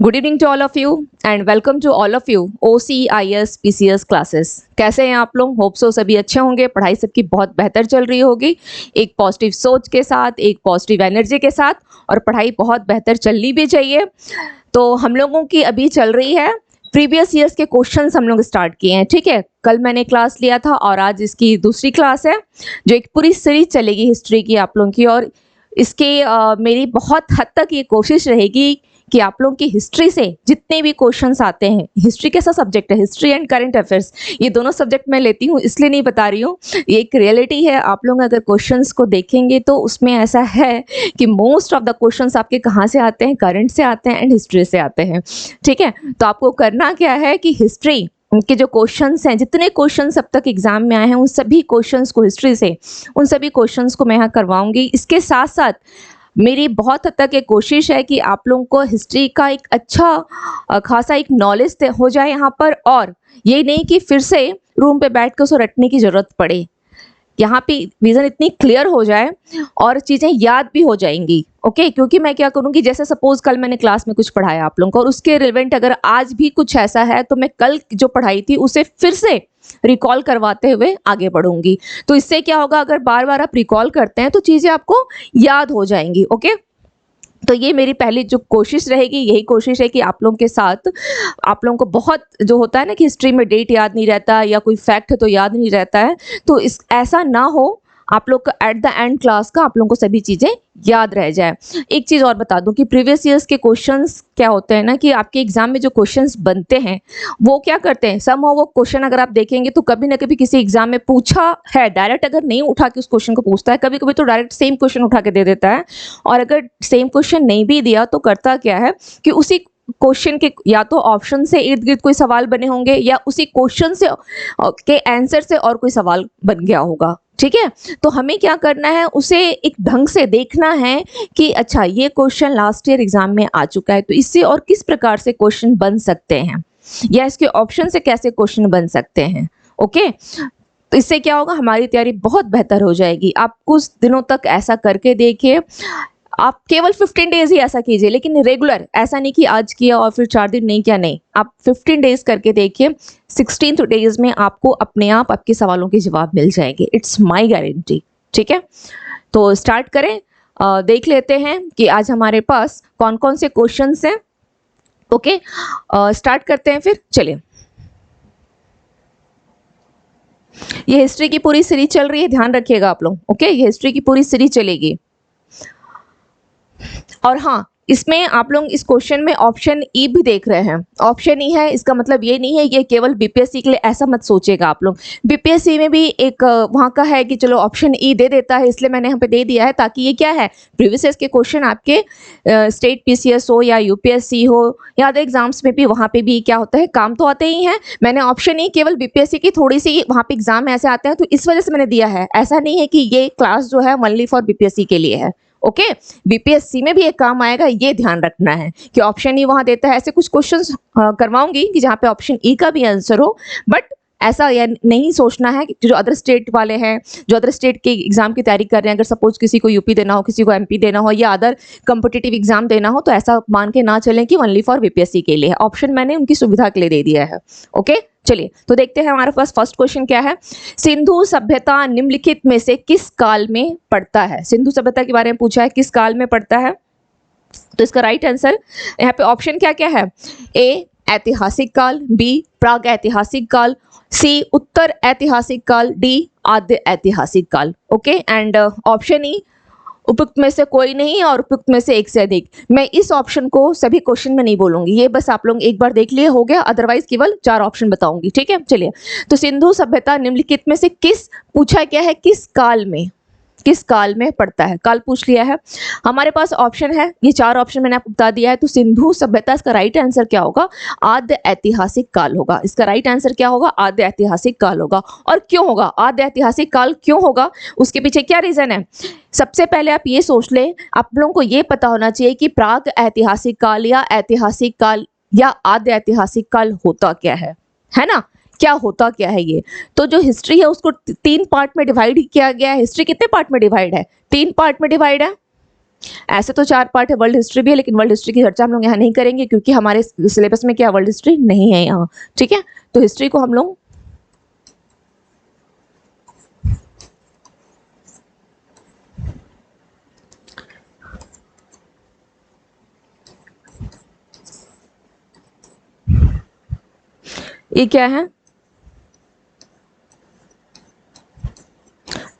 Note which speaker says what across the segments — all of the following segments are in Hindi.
Speaker 1: Good evening to all of you and welcome to all of you OCIS PCS classes. कैसे हैं आप लोग? होप सो सभी अच्छे होंगे, पढ़ाई सबकी बहुत बेहतर चल रही होगी, एक पॉजिटिव सोच के साथ, एक पॉजिटिव एनर्जी के साथ, और पढ़ाई बहुत बेहतर चलनी भी चाहिए। तो हम लोगों की अभी चल रही है प्रीवियस ईयर्स के क्वेश्चंस हम लोग स्टार्ट किए हैं, ठीक है। कल मैंने क्लास लिया था और आज इसकी दूसरी क्लास है जो एक पूरी सीरीज चलेगी हिस्ट्री की आप लोगों की। और इसके मेरी बहुत हद तक ये कोशिश रहेगी कि आप लोगों की हिस्ट्री से जितने भी क्वेश्चंस आते हैं, हिस्ट्री कैसा सब्जेक्ट है, हिस्ट्री एंड करंट अफेयर्स, ये दोनों सब्जेक्ट मैं लेती हूँ, इसलिए नहीं बता रही हूँ, ये एक रियलिटी है। आप लोग अगर क्वेश्चंस को देखेंगे तो उसमें ऐसा है कि मोस्ट ऑफ द क्वेश्चंस आपके कहाँ से आते हैं, करंट से आते हैं एंड हिस्ट्री से आते हैं, ठीक है। तो आपको करना क्या है कि हिस्ट्री के जो क्वेश्चंस हैं, जितने क्वेश्चंस अब तक एग्जाम में आए हैं, उन सभी क्वेश्चंस को हिस्ट्री से, उन सभी क्वेश्चंस को मैं यहाँ करवाऊंगी। इसके साथ साथ मेरी बहुत हद तक एक कोशिश है कि आप लोगों को हिस्ट्री का एक अच्छा खासा एक नॉलेज हो जाए यहाँ पर, और ये नहीं कि फिर से रूम पे बैठ कर उसको रटने की ज़रूरत पड़े। यहाँ पे विज़न इतनी क्लियर हो जाए और चीज़ें याद भी हो जाएंगी, ओके। क्योंकि मैं क्या करूँगी, जैसे सपोज कल मैंने क्लास में कुछ पढ़ाया आप लोगों को और उसके रिलेवेंट अगर आज भी कुछ ऐसा है तो मैं कल जो पढ़ाई थी उसे फिर से रिकॉल करवाते हुए आगे बढ़ूंगी। तो इससे क्या होगा, अगर बार बार आप रिकॉल करते हैं तो चीज़ें आपको याद हो जाएंगी, ओके। तो ये मेरी पहली जो कोशिश रहेगी, यही कोशिश है कि आप लोगों के साथ, आप लोगों को बहुत जो होता है ना कि हिस्ट्री में डेट याद नहीं रहता या कोई फैक्ट तो याद नहीं रहता है, तो इस ऐसा ना हो, आप लोग का एट द एंड क्लास का आप लोगों को सभी चीज़ें याद रह जाए। एक चीज़ और बता दूं कि प्रीवियस ईयर्स के क्वेश्चंस क्या होते हैं ना कि आपके एग्जाम में जो क्वेश्चंस बनते हैं वो क्या करते हैं, सम वो क्वेश्चन अगर आप देखेंगे तो कभी ना कभी किसी एग्जाम में पूछा है, डायरेक्ट अगर नहीं उठा के उस क्वेश्चन को पूछता है, कभी कभी तो डायरेक्ट सेम क्वेश्चन उठा के दे देता है। और अगर सेम क्वेश्चन नहीं भी दिया तो करता क्या है कि उसी क्वेश्चन के या तो ऑप्शन से इर्द गिर्द कोई सवाल बने होंगे या उसी क्वेश्चन से के आंसर से और कोई सवाल बन गया होगा, ठीक है। तो हमें क्या करना है, उसे एक ढंग से देखना है कि अच्छा ये क्वेश्चन लास्ट ईयर एग्जाम में आ चुका है, तो इससे और किस प्रकार से क्वेश्चन बन सकते हैं या इसके ऑप्शन से कैसे क्वेश्चन बन सकते हैं, ओके। तो इससे क्या होगा, हमारी तैयारी बहुत बेहतर हो जाएगी। आप कुछ दिनों तक ऐसा करके देखिए, आप केवल 15 डेज ही ऐसा कीजिए, लेकिन रेगुलर ऐसा नहीं कि आज किया और फिर 4 दिन नहीं किया, नहीं, आप 15 डेज करके देखिए। 16th डेज में आपको अपने आप आपके सवालों के जवाब मिल जाएंगे, इट्स माय गारंटी, ठीक है। तो स्टार्ट करें, देख लेते हैं कि आज हमारे पास कौन कौन से क्वेश्चंस हैं, ओके। स्टार्ट करते हैं फिर, चलिए। ये हिस्ट्री की पूरी सीरीज चल रही है, ध्यान रखिएगा आप लोग, ओके। ये हिस्ट्री की पूरी सीरीज चलेगी। और हाँ, इसमें आप लोग इस क्वेश्चन में ऑप्शन ई भी देख रहे हैं। ऑप्शन ई है, इसका मतलब ये नहीं है ये केवल बीपीएससी के लिए, ऐसा मत सोचिएगा आप लोग। बीपीएससी में भी एक वहाँ का है कि चलो ऑप्शन ई दे देता है, इसलिए मैंने यहाँ पे दे दिया है, ताकि ये क्या है, प्रीवियस ईयर के क्वेश्चन आपके स्टेट पीसीएस हो या यूपीएससी हो या अदर एग्जाम्स में भी, वहाँ पे भी क्या होता है, काम तो आते ही हैं। मैंने ऑप्शन ई केवल बीपीएससी की थोड़ी सी, वहाँ पे एग्जाम ऐसे आते हैं तो इस वजह से मैंने दिया है, ऐसा नहीं है कि ये क्लास जो है ओनली फॉर बीपीएससी के लिए है, ओके। बीपीएससी में भी एक काम आएगा, ये ध्यान रखना है कि ऑप्शन ई वहां देता है। ऐसे कुछ क्वेश्चंस करवाऊंगी कि जहां पे ऑप्शन ई का भी आंसर हो, बट ऐसा या नहीं सोचना है कि जो अदर स्टेट वाले हैं, जो अदर स्टेट के एग्जाम की तैयारी कर रहे हैं, अगर सपोज किसी को यूपी देना हो, किसी को एमपी देना हो या अदर कॉम्पिटिटिव एग्जाम देना हो, तो ऐसा मान के ना चलें कि ओनली फॉर बीपीएससी के लिए है। ऑप्शन मैंने उनकी सुविधा के लिए दे दिया है, ओके। चलिए तो देखते हैं हमारे पास फर्स्ट क्वेश्चन क्या है। सिंधु सभ्यता निम्नलिखित में से किस काल में पड़ता है? सिंधु सभ्यता के बारे में पूछा है, किस काल में पड़ता है? तो इसका राइट आंसर यहाँ पे ऑप्शन क्या क्या है, ए ऐतिहासिक काल, बी प्राग ऐतिहासिक काल, सी उत्तर ऐतिहासिक काल, डी आद्य ऐतिहासिक काल, ओके। एंड ऑप्शन ई उपयुक्त में से कोई नहीं और उपयुक्त में से एक से अधिक। मैं इस ऑप्शन को सभी क्वेश्चन में नहीं बोलूंगी, ये बस आप लोग एक बार देख लिए हो गया, अदरवाइज केवल 4 ऑप्शन बताऊंगी, ठीक है। चलिए, तो सिंधु सभ्यता निम्नलिखित में से किस पूछा क्या है, किस काल में, किस काल में पड़ता है, काल पूछ लिया है। हमारे पास ऑप्शन है, ये 4 ऑप्शन मैंने आपको बता दिया है। तो सिंधु सभ्यता, इसका राइट आंसर क्या होगा, आद्य ऐतिहासिक काल होगा। इसका राइट आंसर क्या होगा, आद्य ऐतिहासिक काल होगा। और क्यों होगा आद्य ऐतिहासिक काल, क्यों होगा, उसके पीछे क्या रीजन है? सबसे पहले आप ये सोच ले, आप लोगों को ये पता होना चाहिए कि प्राग ऐतिहासिक काल या ऐतिहासिक काल या आद्य ऐतिहासिक काल होता क्या है ना, क्या होता क्या है ये। तो जो हिस्ट्री है उसको 3 पार्ट में डिवाइड किया गया है। हिस्ट्री कितने पार्ट में डिवाइड है, 3 पार्ट में डिवाइड है। ऐसे तो 4 पार्ट है, वर्ल्ड हिस्ट्री भी है, लेकिन वर्ल्ड हिस्ट्री की चर्चा हम लोग यहाँ नहीं करेंगे क्योंकि हमारे सिलेबस में क्या वर्ल्ड हिस्ट्री नहीं है यहाँ, ठीक है। तो हिस्ट्री को हम लोग ये क्या है,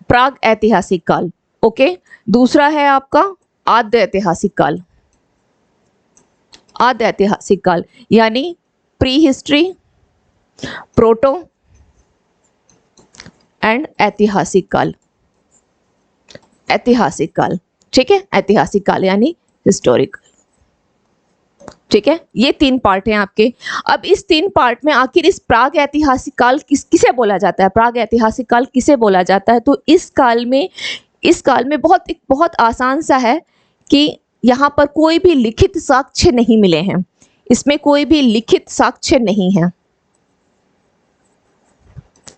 Speaker 1: प्राग ऐतिहासिक काल, ओके। दूसरा है आपका आद्य ऐतिहासिक काल, आद्य ऐतिहासिक काल यानी प्री हिस्ट्री, प्रोटो एंड ऐतिहासिक काल, ऐतिहासिक काल, ठीक है। ऐतिहासिक काल यानी हिस्टोरिकल, ठीक है। ये 3 पार्ट हैं आपके। अब इस 3 पार्ट में आखिर इस प्राग ऐतिहासिक काल किसे बोला जाता है, प्राग ऐतिहासिक काल किसे बोला जाता है? तो इस काल में बहुत आसान सा है कि यहाँ पर कोई भी लिखित साक्ष्य नहीं मिले हैं, इसमें कोई भी लिखित साक्ष्य नहीं है,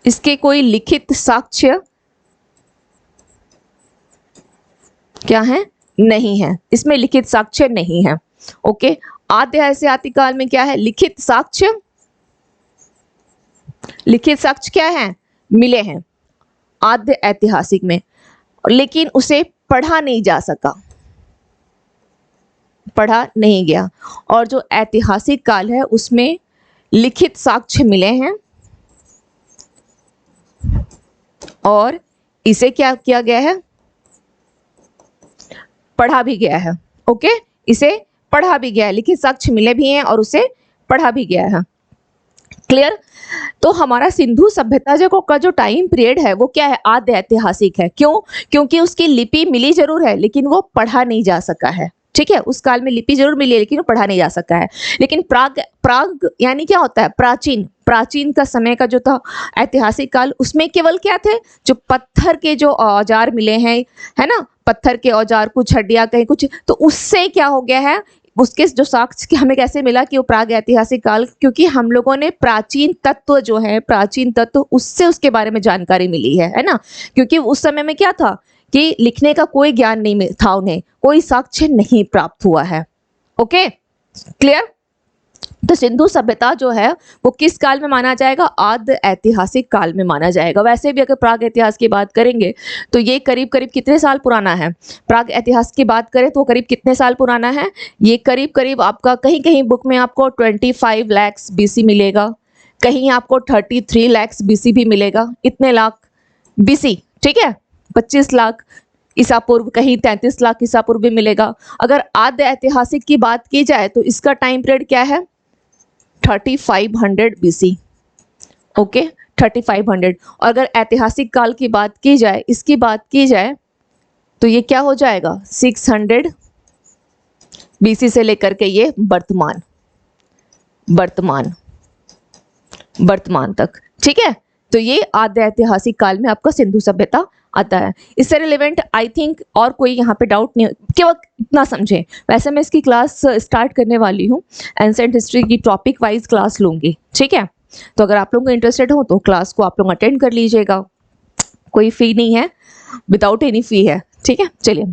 Speaker 1: इसके कोई लिखित साक्ष्य क्या है, नहीं है, इसमें लिखित साक्ष्य नहीं है, ओके। आद्य ऐतिहासिक काल में क्या है, लिखित साक्ष्य, लिखित साक्ष्य क्या है, मिले हैं आद्य ऐतिहासिक में, लेकिन उसे पढ़ा नहीं जा सका, पढ़ा नहीं गया। और जो ऐतिहासिक काल है उसमें लिखित साक्ष्य मिले हैं और इसे क्या किया गया है, पढ़ा भी गया है, ओके। इसे पढ़ा भी गया है, लिखित साक्ष्य मिले भी हैं और उसे पढ़ा भी गया है, क्लियर। तो हमारा सिंधु सभ्यता का जो टाइम पीरियड है वो क्या है, आद्य ऐतिहासिक है। क्यों? क्योंकि उसकी लिपि मिली जरूर है लेकिन वो पढ़ा नहीं जा सका है, ठीक है। उस काल में लिपि जरूर मिली है लेकिन वो पढ़ा नहीं जा सका है। लेकिन प्राग यानी क्या होता है, प्राचीन का समय का जो था ऐतिहासिक काल, उसमें केवल क्या थे, जो पत्थर के जो औजार मिले हैं, है ना, पत्थर के औजार, कुछ हड्डियां कहीं कुछ, तो उससे क्या हो गया है, उसके जो साक्ष्य हमें कैसे मिला कि वो प्राग ऐतिहासिक काल, क्योंकि हम लोगों ने प्राचीन तत्व जो है, प्राचीन तत्व, उससे उसके बारे में जानकारी मिली है ना। क्योंकि उस समय में क्या था कि लिखने का कोई ज्ञान नहीं था, उन्हें कोई साक्ष्य नहीं प्राप्त हुआ है, ओके, क्लियर। तो सिंधु सभ्यता जो है वो किस काल में माना जाएगा, आद्य ऐतिहासिक काल में माना जाएगा। वैसे भी अगर प्राग इतिहास की बात करेंगे तो ये करीब करीब कितने साल पुराना है, प्राग इतिहास की बात करें तो वो करीब कितने साल पुराना है, ये करीब करीब आपका कहीं कहीं बुक में आपको 25 लाख BC मिलेगा, कहीं आपको 33 लाख BC भी मिलेगा, इतने लाख BC, ठीक है, 25 लाख ईसा पूर्व, कहीं 33 लाख ईसा पूर्व भी मिलेगा। अगर आद्य ऐतिहासिक की बात की जाए तो इसका टाइम पीरियड क्या है, 3500 BC, ओके, 3500। और अगर ऐतिहासिक काल की बात की जाए, इसकी बात की जाए तो ये क्या हो जाएगा, 600 BC से लेकर के ये वर्तमान तक, ठीक है। तो ये आद्य ऐतिहासिक काल में आपका सिंधु सभ्यता आता है। इससे रिलेवेंट आई थिंक और कोई यहाँ पे डाउट नहीं, केवल इतना समझें। वैसे मैं इसकी क्लास स्टार्ट करने वाली हूँ, एंशिएंट हिस्ट्री की टॉपिक वाइज क्लास लूंगी, ठीक है। तो अगर आप लोगों को इंटरेस्टेड हो तो क्लास को आप लोग अटेंड कर लीजिएगा, कोई फी नहीं है, विदाउट एनी फी है, ठीक है। चलिए,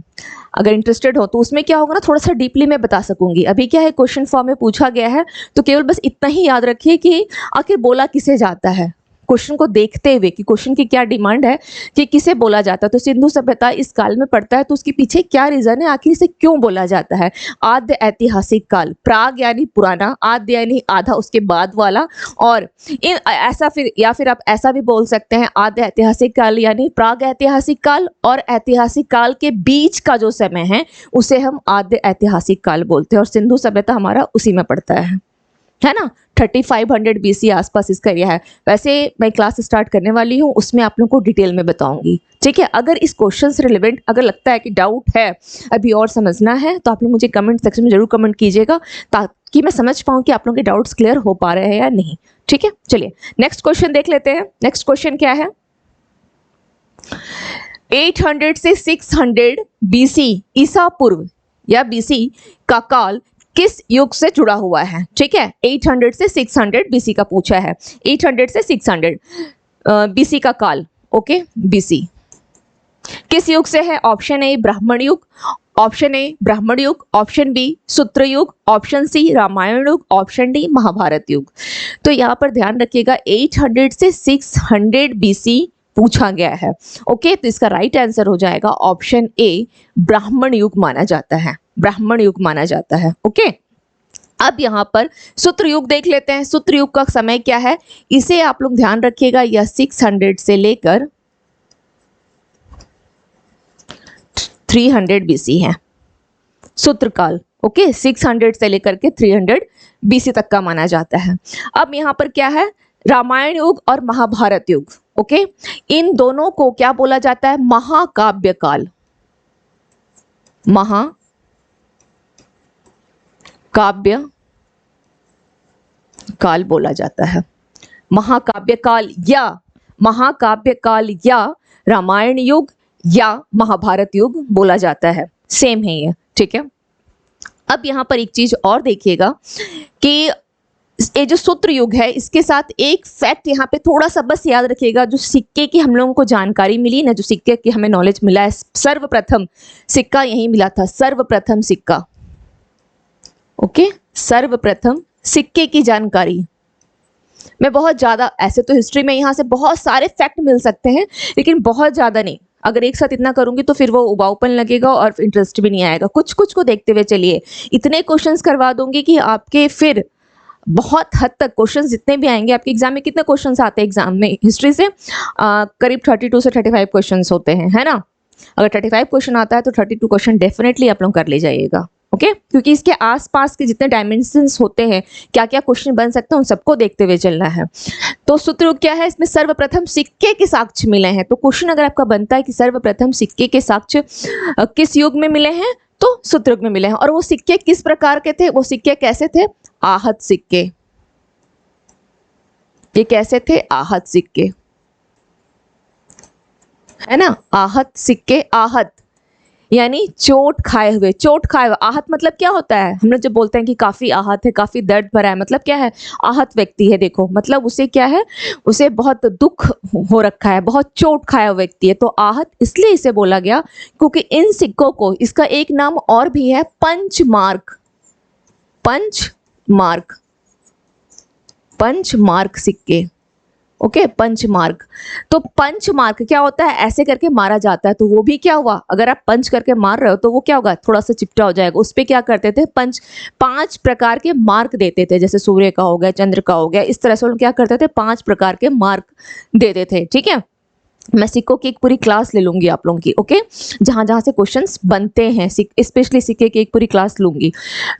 Speaker 1: अगर इंटरेस्टेड हो तो उसमें क्या होगा ना, थोड़ा सा डीपली मैं बता सकूंगी। अभी क्या है, क्वेश्चन फॉर्म में पूछा गया है तो केवल बस इतना ही याद रखिए कि आखिर बोला किसे जाता है, क्वेश्चन को देखते हुए कि क्वेश्चन की क्या डिमांड है कि किसे बोला जाता है। तो सिंधु सभ्यता इस काल में पड़ता है तो उसके पीछे क्या रीजन है, आखिर इसे क्यों बोला जाता है। आद्य ऐतिहासिक काल, प्राग यानी पुराना, आद्य यानी आधा उसके बाद वाला, और इन ऐसा फिर या फिर आप ऐसा भी बोल सकते हैं, आद्य ऐतिहासिक काल यानी प्राग ऐतिहासिक काल और ऐतिहासिक काल के बीच का जो समय है उसे हम आद्य ऐतिहासिक काल बोलते हैं। और सिंधु सभ्यता हमारा उसी में पड़ता है ना, 3500 BC आसपास इसका एरिया है। वैसे मैं क्लास स्टार्ट करने वाली हूँ, उसमें आप लोगों को डिटेल में बताऊंगी, ठीक है। अगर इस क्वेश्चन से रिलेवेंट अगर लगता है कि डाउट है, अभी और समझना है, तो आप लोग मुझे कमेंट सेक्शन में जरूर कमेंट कीजिएगा ताकि मैं समझ पाऊँ कि आप लोगों के डाउट्स क्लियर हो पा रहे हैं या नहीं, ठीक है। चलिए नेक्स्ट क्वेश्चन देख लेते हैं। नेक्स्ट क्वेश्चन क्या है, 800 से 600 BC ईसा पूर्व या BC का काल किस युग से जुड़ा हुआ है, ठीक है। 800 से 600 BC का पूछा है, 800 से 600 BC का काल, ओके, BC किस युग से है। ऑप्शन ए ब्राह्मण युग, ऑप्शन ए ब्राह्मण युग, ऑप्शन बी सूत्र युग, ऑप्शन सी रामायण युग, ऑप्शन डी महाभारत युग। तो यहाँ पर ध्यान रखिएगा 800 से 600 बीसी पूछा गया है। ओके, तो इसका राइट आंसर हो जाएगा ऑप्शन ए ब्राह्मण युग माना जाता है, ब्राह्मण युग माना जाता है। ओके, अब यहाँ पर सूत्र युग देख लेते हैं। सूत्र युग का समय क्या है, इसे आप लोग ध्यान रखिएगा, यह 600 से लेकर 300 बीसी है सूत्रकाल। ओके, 600 से लेकर के 300 बीसी तक का माना जाता है। अब यहाँ पर क्या है, रामायण युग और महाभारत युग। ओके, इन दोनों को क्या बोला जाता है, महाकाव्य काल, महाकाव्य काल बोला जाता है। महाकाव्य काल या रामायण युग या महाभारत युग बोला जाता है, सेम है ये। ठीक है, अब यहाँ पर एक चीज और देखिएगा कि ये जो सूत्र युग है इसके साथ एक फैक्ट यहाँ पे थोड़ा सा बस याद रखिएगा। जो सिक्के की हम लोगों को जानकारी मिली ना, जो सिक्के की हमें नॉलेज मिला है, सर्वप्रथम सिक्का यही मिला था, सर्वप्रथम सिक्का। ओके, सर्वप्रथम सिक्के की जानकारी मैं बहुत ज़्यादा, ऐसे तो हिस्ट्री में यहाँ से बहुत सारे फैक्ट मिल सकते हैं लेकिन बहुत ज़्यादा नहीं। अगर एक साथ इतना करूंगी तो फिर वो उबाऊपन लगेगा और इंटरेस्ट भी नहीं आएगा। कुछ कुछ को देखते हुए चलिए, इतने क्वेश्चंस करवा दूंगी कि आपके फिर बहुत हद तक क्वेश्चंस जितने भी आएंगे आपके एग्जाम में, कितने क्वेश्चंस आते हैं एग्जाम में हिस्ट्री से, करीब 32 से 35 क्वेश्चंस होते हैं, है ना। अगर 35 क्वेश्चन आता है तो 32 क्वेश्चन डेफिनेटली आप लोग कर ले जाइएगा। ओके, क्योंकि इसके आसपास के जितने डायमेंशंस होते हैं, क्या क्या क्वेश्चन बन सकते हैं, उन सबको देखते हुए चलना है। तो सूत्र क्या है, इसमें सर्वप्रथम सिक्के के साक्ष्य मिले हैं। तो क्वेश्चन अगर आपका बनता है कि सर्वप्रथम सिक्के के साक्ष्य किस युग में मिले हैं, तो सूत्र युग में मिले हैं। और वो सिक्के किस प्रकार के थे, वो सिक्के कैसे थे, आहत सिक्के। ये कैसे थे, आहत सिक्के, है ना, आहत सिक्के। आहत यानी चोट खाए हुए, चोट खाए हुए। आहत मतलब क्या होता है, हम लोग जब बोलते हैं कि काफी आहत है, काफी दर्द भरा है, मतलब क्या है, आहत व्यक्ति है। देखो मतलब उसे क्या है, उसे बहुत दुख हो रखा है, बहुत चोट खाया हुआ व्यक्ति है। तो आहत इसलिए इसे बोला गया क्योंकि इन सिक्कों को, इसका एक नाम और भी है, पंचमार्क। पंचमार्क, पंचमार्क सिक्के। Okay, punch mark. तो पंचमार्क क्या होता है, ऐसे करके मारा जाता है। तो वो भी क्या हुआ, अगर आप पंच करके मार रहे हो तो वो क्या होगा, थोड़ा सा चिपटा हो जाएगा। उस पे क्या करते थे, 5 प्रकार के मार्क देते थे, जैसे सूर्य का हो गया, चंद्र का हो गया, इस तरह से वो क्या करते थे, 5 प्रकार के मार्क देते थे। ठीक है, मैं सिक्कों की एक पूरी क्लास ले लूंगी आप लोगों की। ओके, जहां जहां से क्वेश्चंस बनते हैं, स्पेशली सिक्के की एक पूरी क्लास लूंगी।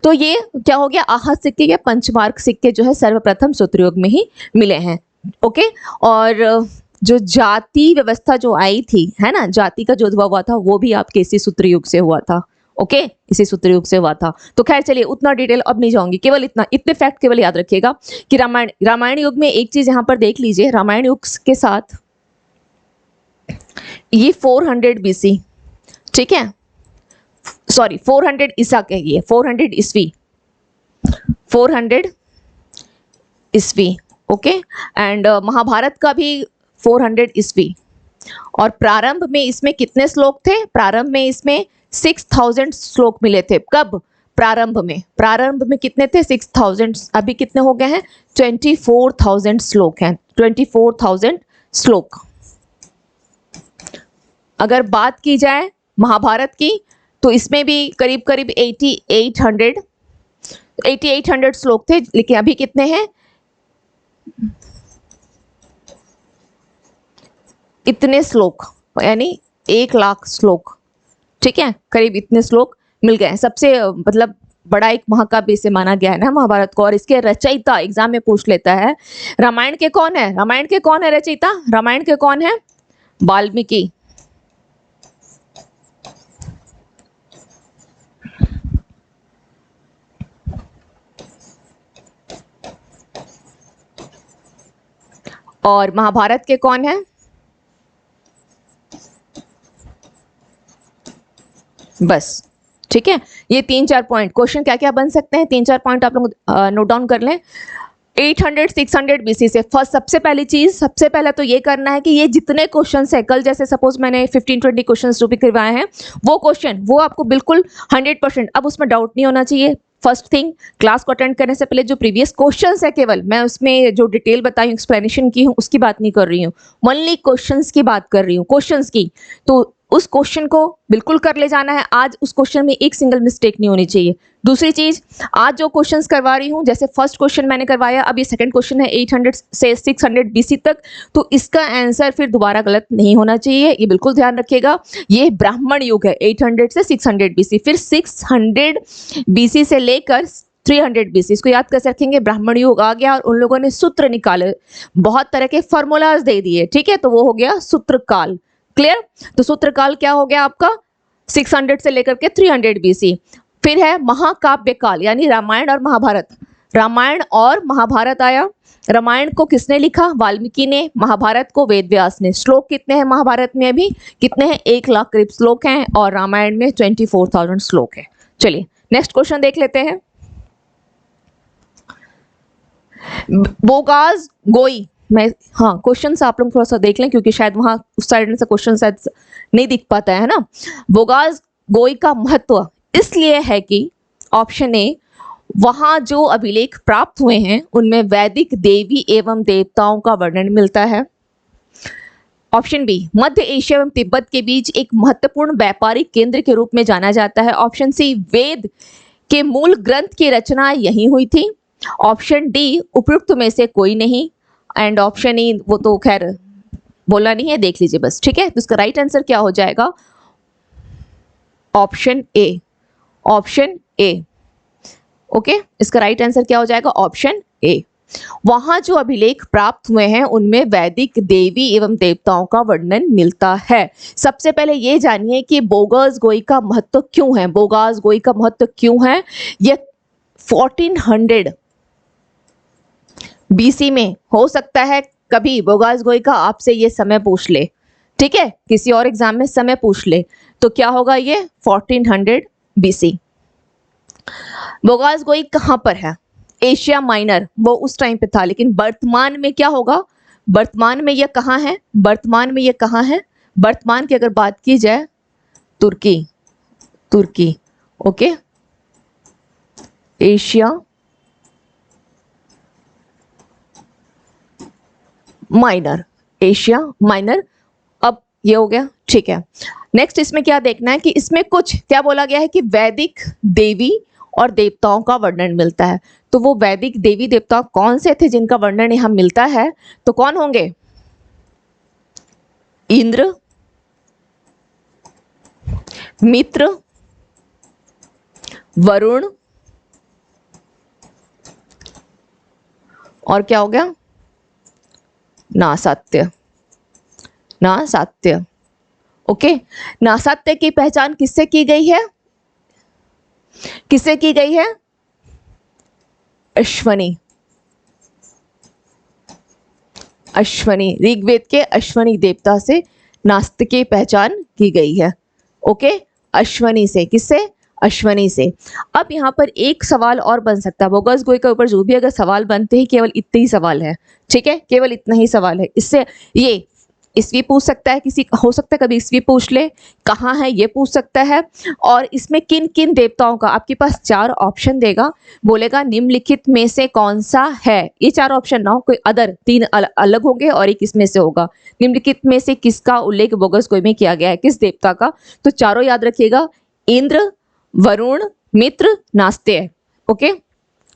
Speaker 1: तो ये क्या हो गया, आहत सिक्के या पंचमार्क सिक्के जो है सर्वप्रथम सूत्र युग में ही मिले हैं। ओके, और जो जाति व्यवस्था जो आई थी, है ना, जाति का जो हुआ था वो भी आपके इसी सूत्र युग से हुआ था। ओके, इसी सूत्र युग से हुआ था। तो खैर चलिए, उतना डिटेल अब नहीं जाऊंगी, केवल इतने फैक्ट केवल याद रखिएगा कि रामायण युग में एक चीज यहां पर देख लीजिए, रामायण युग के साथ ये 400 बीसी, ठीक है, सॉरी 400 ईसा कहिए, 400 ईस्वी, 400 ईस्वी। ओके, एंड महाभारत का भी 400 ईस्वी। और प्रारंभ में इसमें कितने श्लोक थे, प्रारंभ में इसमें 6000 श्लोक मिले थे। कब, प्रारंभ में कितने थे, 6000। अभी कितने हो गए हैं, 24,000 श्लोक हैं, 24,000 श्लोक। अगर बात की जाए महाभारत की तो इसमें भी करीब करीब 8800 श्लोक थे, लेकिन अभी कितने हैं, इतने श्लोक, यानी 1,00,000 श्लोक। ठीक है, करीब इतने श्लोक मिल गए हैं। सबसे मतलब बड़ा एक महाकाव्य से माना गया है ना महाभारत को। और इसके रचयिता एग्जाम में पूछ लेता है, रामायण के कौन है, रामायण के कौन है रचयिता, रामायण के कौन है, वाल्मीकि। और महाभारत के कौन है, बस। ठीक है, ये 3-4 पॉइंट क्वेश्चन क्या क्या बन सकते हैं, 3-4 पॉइंट आप लोग नोट डाउन कर लें। 800 600 बीसी से। फर्स्ट सबसे पहली चीज, सबसे पहला तो ये करना है कि ये जितने क्वेश्चन है कल जैसे सपोज मैंने 15-20 क्वेश्चन जो भी करवाए हैं वो क्वेश्चन वो आपको बिल्कुल 100%, अब उसमें डाउट नहीं होना चाहिए। फर्स्ट थिंग, क्लास को अटेंड करने से पहले जो प्रीवियस क्वेश्चंस है, केवल मैं उसमें जो डिटेल बताई हूँ, एक्सप्लेनेशन की हूँ, उसकी बात नहीं कर रही हूँ, ओनली क्वेश्चंस की बात कर रही हूँ, क्वेश्चंस की। तो उस क्वेश्चन को बिल्कुल कर ले जाना है आज, उस क्वेश्चन में एक सिंगल मिस्टेक नहीं होनी चाहिए। दूसरी चीज, आज जो क्वेश्चंस करवा रही हूँ, जैसे फर्स्ट क्वेश्चन मैंने करवाया, अब ये सेकंड क्वेश्चन है 800 से 600 बीसी तक, तो इसका आंसर फिर दोबारा गलत नहीं होना चाहिए, ये बिल्कुल ध्यान रखिएगा। ये ब्राह्मण युग है 800 से 600 बीसी, फिर 600 बीसी से लेकर 300 बीसी, इसको याद कैसे रखेंगे, ब्राह्मण युग आ गया और उन लोगों ने सूत्र निकाले, बहुत तरह के फॉर्मूलाज दे दिए, ठीक है, तो वो हो गया सूत्र काल। क्लियर? तो सूत्र काल क्या हो गया आपका 600 से लेकर के 300 बीसी। फिर है महाकाव्य काल, यानी रामायण और महाभारत। रामायण और महाभारत आया। रामायण को किसने लिखा? वाल्मीकि ने। महाभारत को वेद व्यास ने। श्लोक कितने हैं महाभारत में? अभी कितने हैं? 1 लाख करीब श्लोक हैं और रामायण में 24,000 श्लोक है। चलिए नेक्स्ट क्वेश्चन देख लेते हैं। बोगास गोई, मैं हाँ क्वेश्चन आप लोग थोड़ा सा देख लें क्योंकि शायद वहां उस साइड से क्वेश्चन शायद नहीं दिख पाता है ना। बोगास गोई का महत्व इसलिए है कि ऑप्शन ए, वहां जो अभिलेख प्राप्त हुए हैं उनमें वैदिक देवी एवं देवताओं का वर्णन मिलता है। ऑप्शन बी, मध्य एशिया एवं तिब्बत के बीच एक महत्वपूर्ण व्यापारिक केंद्र के रूप में जाना जाता है। ऑप्शन सी, वेद के मूल ग्रंथ की रचना यहीं हुई थी। ऑप्शन डी, उपयुक्त में से कोई नहीं। एंड ऑप्शन ई, वो तो खैर बोला नहीं है, देख लीजिए बस, ठीक है। तो इसका राइट आंसर क्या हो जाएगा? Option A, option A. Okay, इसका राइट आंसर क्या हो जाएगा? Option A. वहां जो अभिलेख प्राप्त हुए हैं उनमें वैदिक देवी एवं देवताओं का वर्णन मिलता है। सबसे पहले ये जानिए कि बोगास गोई का महत्व क्यों है। बोगास गोई का महत्व क्यों है? ये 1400 बीसी में, हो सकता है कभी बोगास गोई का आपसे ये समय पूछ ले, ठीक है, किसी और एग्जाम में समय पूछ ले, तो क्या होगा ये 1400 बीसी। बोगास गोई कहां पर है? एशिया माइनर, वो उस टाइम पे था, लेकिन वर्तमान में क्या होगा? वर्तमान में ये कहां है? वर्तमान में ये कहां है? वर्तमान की अगर बात की जाए, तुर्की, तुर्की। Okay, Asia Minor, Asia Minor. अब ये हो गया, ठीक है। नेक्स्ट इसमें क्या देखना है कि इसमें कुछ क्या बोला गया है कि वैदिक देवी और देवताओं का वर्णन मिलता है। तो वो वैदिक देवी देवता कौन से थे जिनका वर्णन यहाँ मिलता है? तो कौन होंगे? इंद्र, मित्र, वरुण, और क्या हो गया? नासात्य, नासात्य। ओके, नासात्य की पहचान किससे की गई है? किससे की गई है? अश्वनी, अश्वनी, ऋग्वेद के अश्वनी देवता से नास्तिक की पहचान की गई है। ओके, अश्वनी से, किससे? अश्वनी से। अब यहाँ पर एक सवाल और बन सकता है, बोगास गोई के ऊपर जो भी अगर सवाल बनते हैं केवल इतने ही सवाल है, ठीक है, केवल इतना ही सवाल है। इससे ये ईस्वी पूछ सकता है, किसी हो सकता है कभी ईस्वी पूछ ले, कहाँ है ये पूछ सकता है, और इसमें किन किन देवताओं का आपके पास 4 ऑप्शन देगा, बोलेगा निम्नलिखित में से कौन सा है। ये 4 ऑप्शन ना हो, कोई अदर 3 अलग होंगे और एक इसमें से होगा। निम्नलिखित में से किसका उल्लेख बोगास गोई में किया गया है, किस देवता का? तो चारों याद रखिएगा, इंद्र, वरुण, मित्र, नास्त्य। ओके,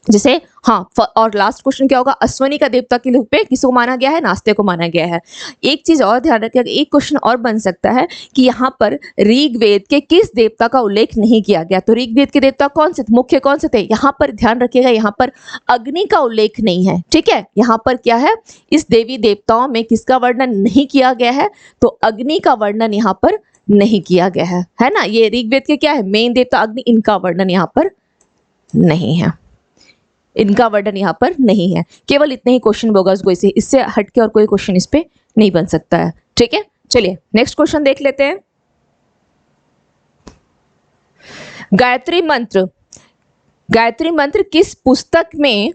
Speaker 1: जैसे हाँ, और लास्ट क्वेश्चन क्या होगा? अश्वनी का देवता के रूप में किसको माना गया है? नास्त्य को माना गया है। एक चीज और ध्यान रखिएगा, एक क्वेश्चन और बन सकता है कि यहाँ पर ऋग्वेद के किस देवता का उल्लेख नहीं किया गया। तो ऋग्वेद के देवता कौन से मुख्य कौन से थे? यहाँ पर ध्यान रखिएगा, यहाँ पर अग्नि का उल्लेख नहीं है, ठीक है। यहाँ पर क्या है? इस देवी देवताओं में किसका वर्णन नहीं किया गया है? तो अग्नि का वर्णन यहाँ पर नहीं किया गया है ना। ये ऋग्वेद के क्या है? मेन देवता अग्नि, इनका वर्णन यहाँ पर नहीं है, इनका वर्णन यहाँ पर नहीं है। केवल इतने ही क्वेश्चन बोगास गोई से, इससे हटके और कोई क्वेश्चन इस पे नहीं बन सकता है, ठीक है। चलिए नेक्स्ट क्वेश्चन देख लेते हैं। गायत्री मंत्र, गायत्री मंत्र किस पुस्तक में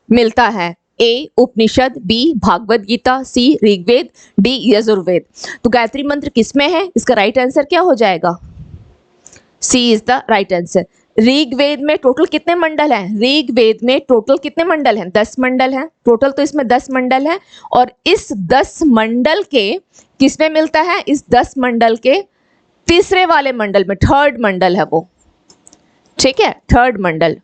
Speaker 1: मिलता है? ए उपनिषद, बी भागवत गीता, सी ऋग्वेद, डी यजुर्वेद। तो गायत्री मंत्र किसमें है? इसका राइट आंसर क्या हो जाएगा? C is the right answer. ऋग्वेद में टोटल कितने मंडल हैं? ऋग्वेद में टोटल कितने मंडल हैं? 10 मंडल हैं टोटल, तो इसमें 10 मंडल हैं। और इस 10 मंडल के किसमें मिलता है? इस 10 मंडल के तीसरे वाले मंडल में, थर्ड मंडल है वो, ठीक है, थर्ड मंडल।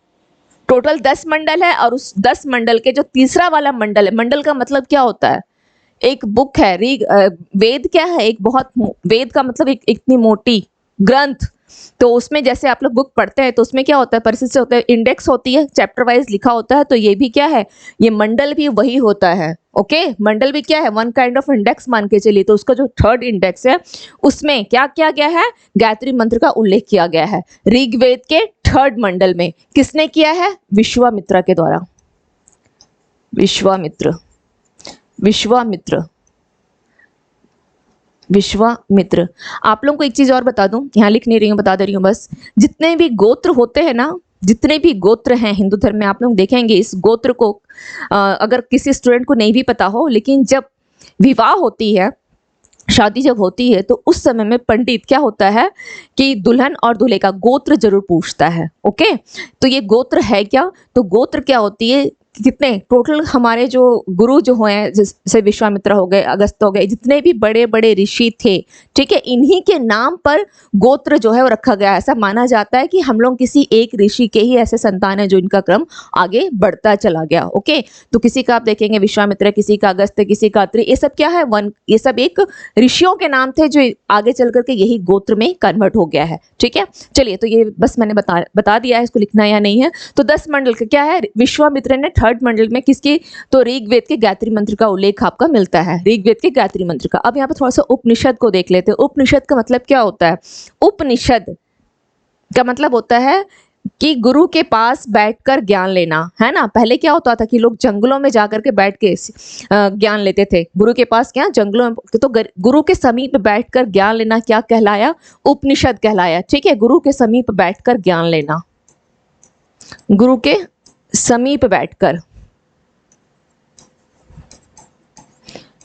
Speaker 1: टोटल 10 मंडल है और उस 10 मंडल के जो तीसरा वाला मंडल है, मंडल का मतलब क्या होता है? एक बुक है, वेद क्या है? एक बहुत, वेद का मतलब एक इतनी मोटी ग्रंथ। तो उसमें जैसे आप लोग बुक पढ़ते हैं तो उसमें क्या होता है? परिशिष्ट से होता है, इंडेक्स होती है, चैप्टर वाइज लिखा होता है। तो ये भी क्या है? ये मंडल भी वही होता है। ओके, मंडल भी क्या है? वन काइंड ऑफ इंडेक्स मान के चलिए। तो उसका जो थर्ड इंडेक्स है उसमें क्या किया गया है? गायत्री मंत्र का उल्लेख किया गया है। ऋग्वेद के थर्ड मंडल में किसने किया है? विश्वामित्र के द्वारा। विश्वामित्र, विश्वामित्र, विश्वामित्र। आप लोगों को एक चीज और बता दूं, यहाँ लिख नहीं रही हूँ, बता दे रही हूँ बस। जितने भी गोत्र होते हैं ना, जितने भी गोत्र हैं हिंदू धर्म में, आप लोग देखेंगे इस गोत्र को, अगर किसी स्टूडेंट को नहीं भी पता हो, लेकिन जब विवाह होती है, शादी जब होती है, तो उस समय में पंडित क्या होता है कि दुल्हन और दूल्हे का गोत्र जरूर पूछता है। ओके, तो ये गोत्र है क्या? तो गोत्र क्या होती है, कितने टोटल हमारे जो गुरु जो हैं, जैसे विश्वामित्र हो गए, अगस्त्य हो गए, जितने भी बड़े बड़े ऋषि थे, ठीक है, इन्हीं के नाम पर गोत्र जो है वो रखा गया है। ऐसा माना जाता है कि हम लोग किसी एक ऋषि के ही ऐसे संतान है जो इनका क्रम आगे बढ़ता चला गया। ओके, तो किसी का आप देखेंगे विश्वामित्र, किसी का अगस्त्य, किसी का अत्रि, ये सब क्या है? ये सब एक ऋषियों के नाम थे जो आगे चल करके यही गोत्र में कन्वर्ट हो गया है। ठीक है, चलिए, तो ये बस मैंने बता दिया है, इसको लिखना या नहीं है। तो 10 मंडल का क्या है? विश्वामित्र ने थर्ड मंडल में किसकी? तो ऋग्वेद के गायत्री मंत्र का उल्लेख आपका मिलता है, ऋग्वेद के गायत्री मंत्र का। अब यहाँ पे थोड़ा सा उपनिषद को देख लेते हैं। उपनिषद का मतलब क्या होता है? उपनिषद का मतलब होता है कि गुरु के पास बैठकर ज्ञान लेना, है ना। पहले क्या होता था कि लोग जंगलों में जाकर के बैठ के ज्ञान लेते थे। गुरु के पास क्या? जंगलों में। तो गुरु के समीप बैठकर ज्ञान लेना क्या कहलाया? उपनिषद कहलाया। ठीक है, गुरु के समीप बैठकर ज्ञान लेना, गुरु के समीप बैठकर,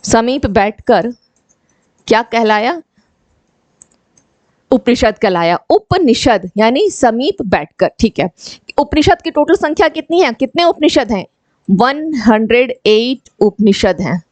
Speaker 1: समीप बैठकर क्या कहलाया? उपनिषद कहलाया। उपनिषद यानी समीप बैठकर। ठीक है, उपनिषद की टोटल संख्या कितनी है? कितने उपनिषद हैं? 108 उपनिषद हैं।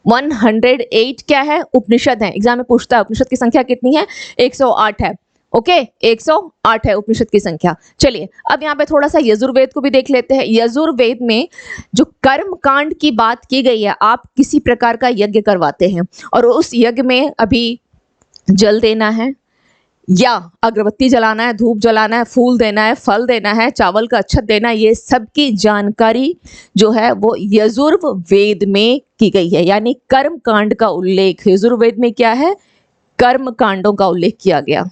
Speaker 1: 108 क्या है? उपनिषद हैं। एग्जाम में पूछता है उपनिषद की संख्या कितनी है? 108 है। ओके, 108 है उपनिषद की संख्या। चलिए, अब यहाँ पे थोड़ा सा यजुर्वेद को भी देख लेते हैं। यजुर्वेद में जो कर्म कांड की बात की गई है, आप किसी प्रकार का यज्ञ करवाते हैं और उस यज्ञ में अभी जल देना है या अगरबत्ती जलाना है, धूप जलाना है, फूल देना है, फल देना है, चावल का अच्छत देना है, ये सब की जानकारी जो है वो यजुर्वेद में की गई है। यानी कर्म कांड का उल्लेख यजुर्वेद में क्या है? कर्म कांडों का उल्लेख किया गया।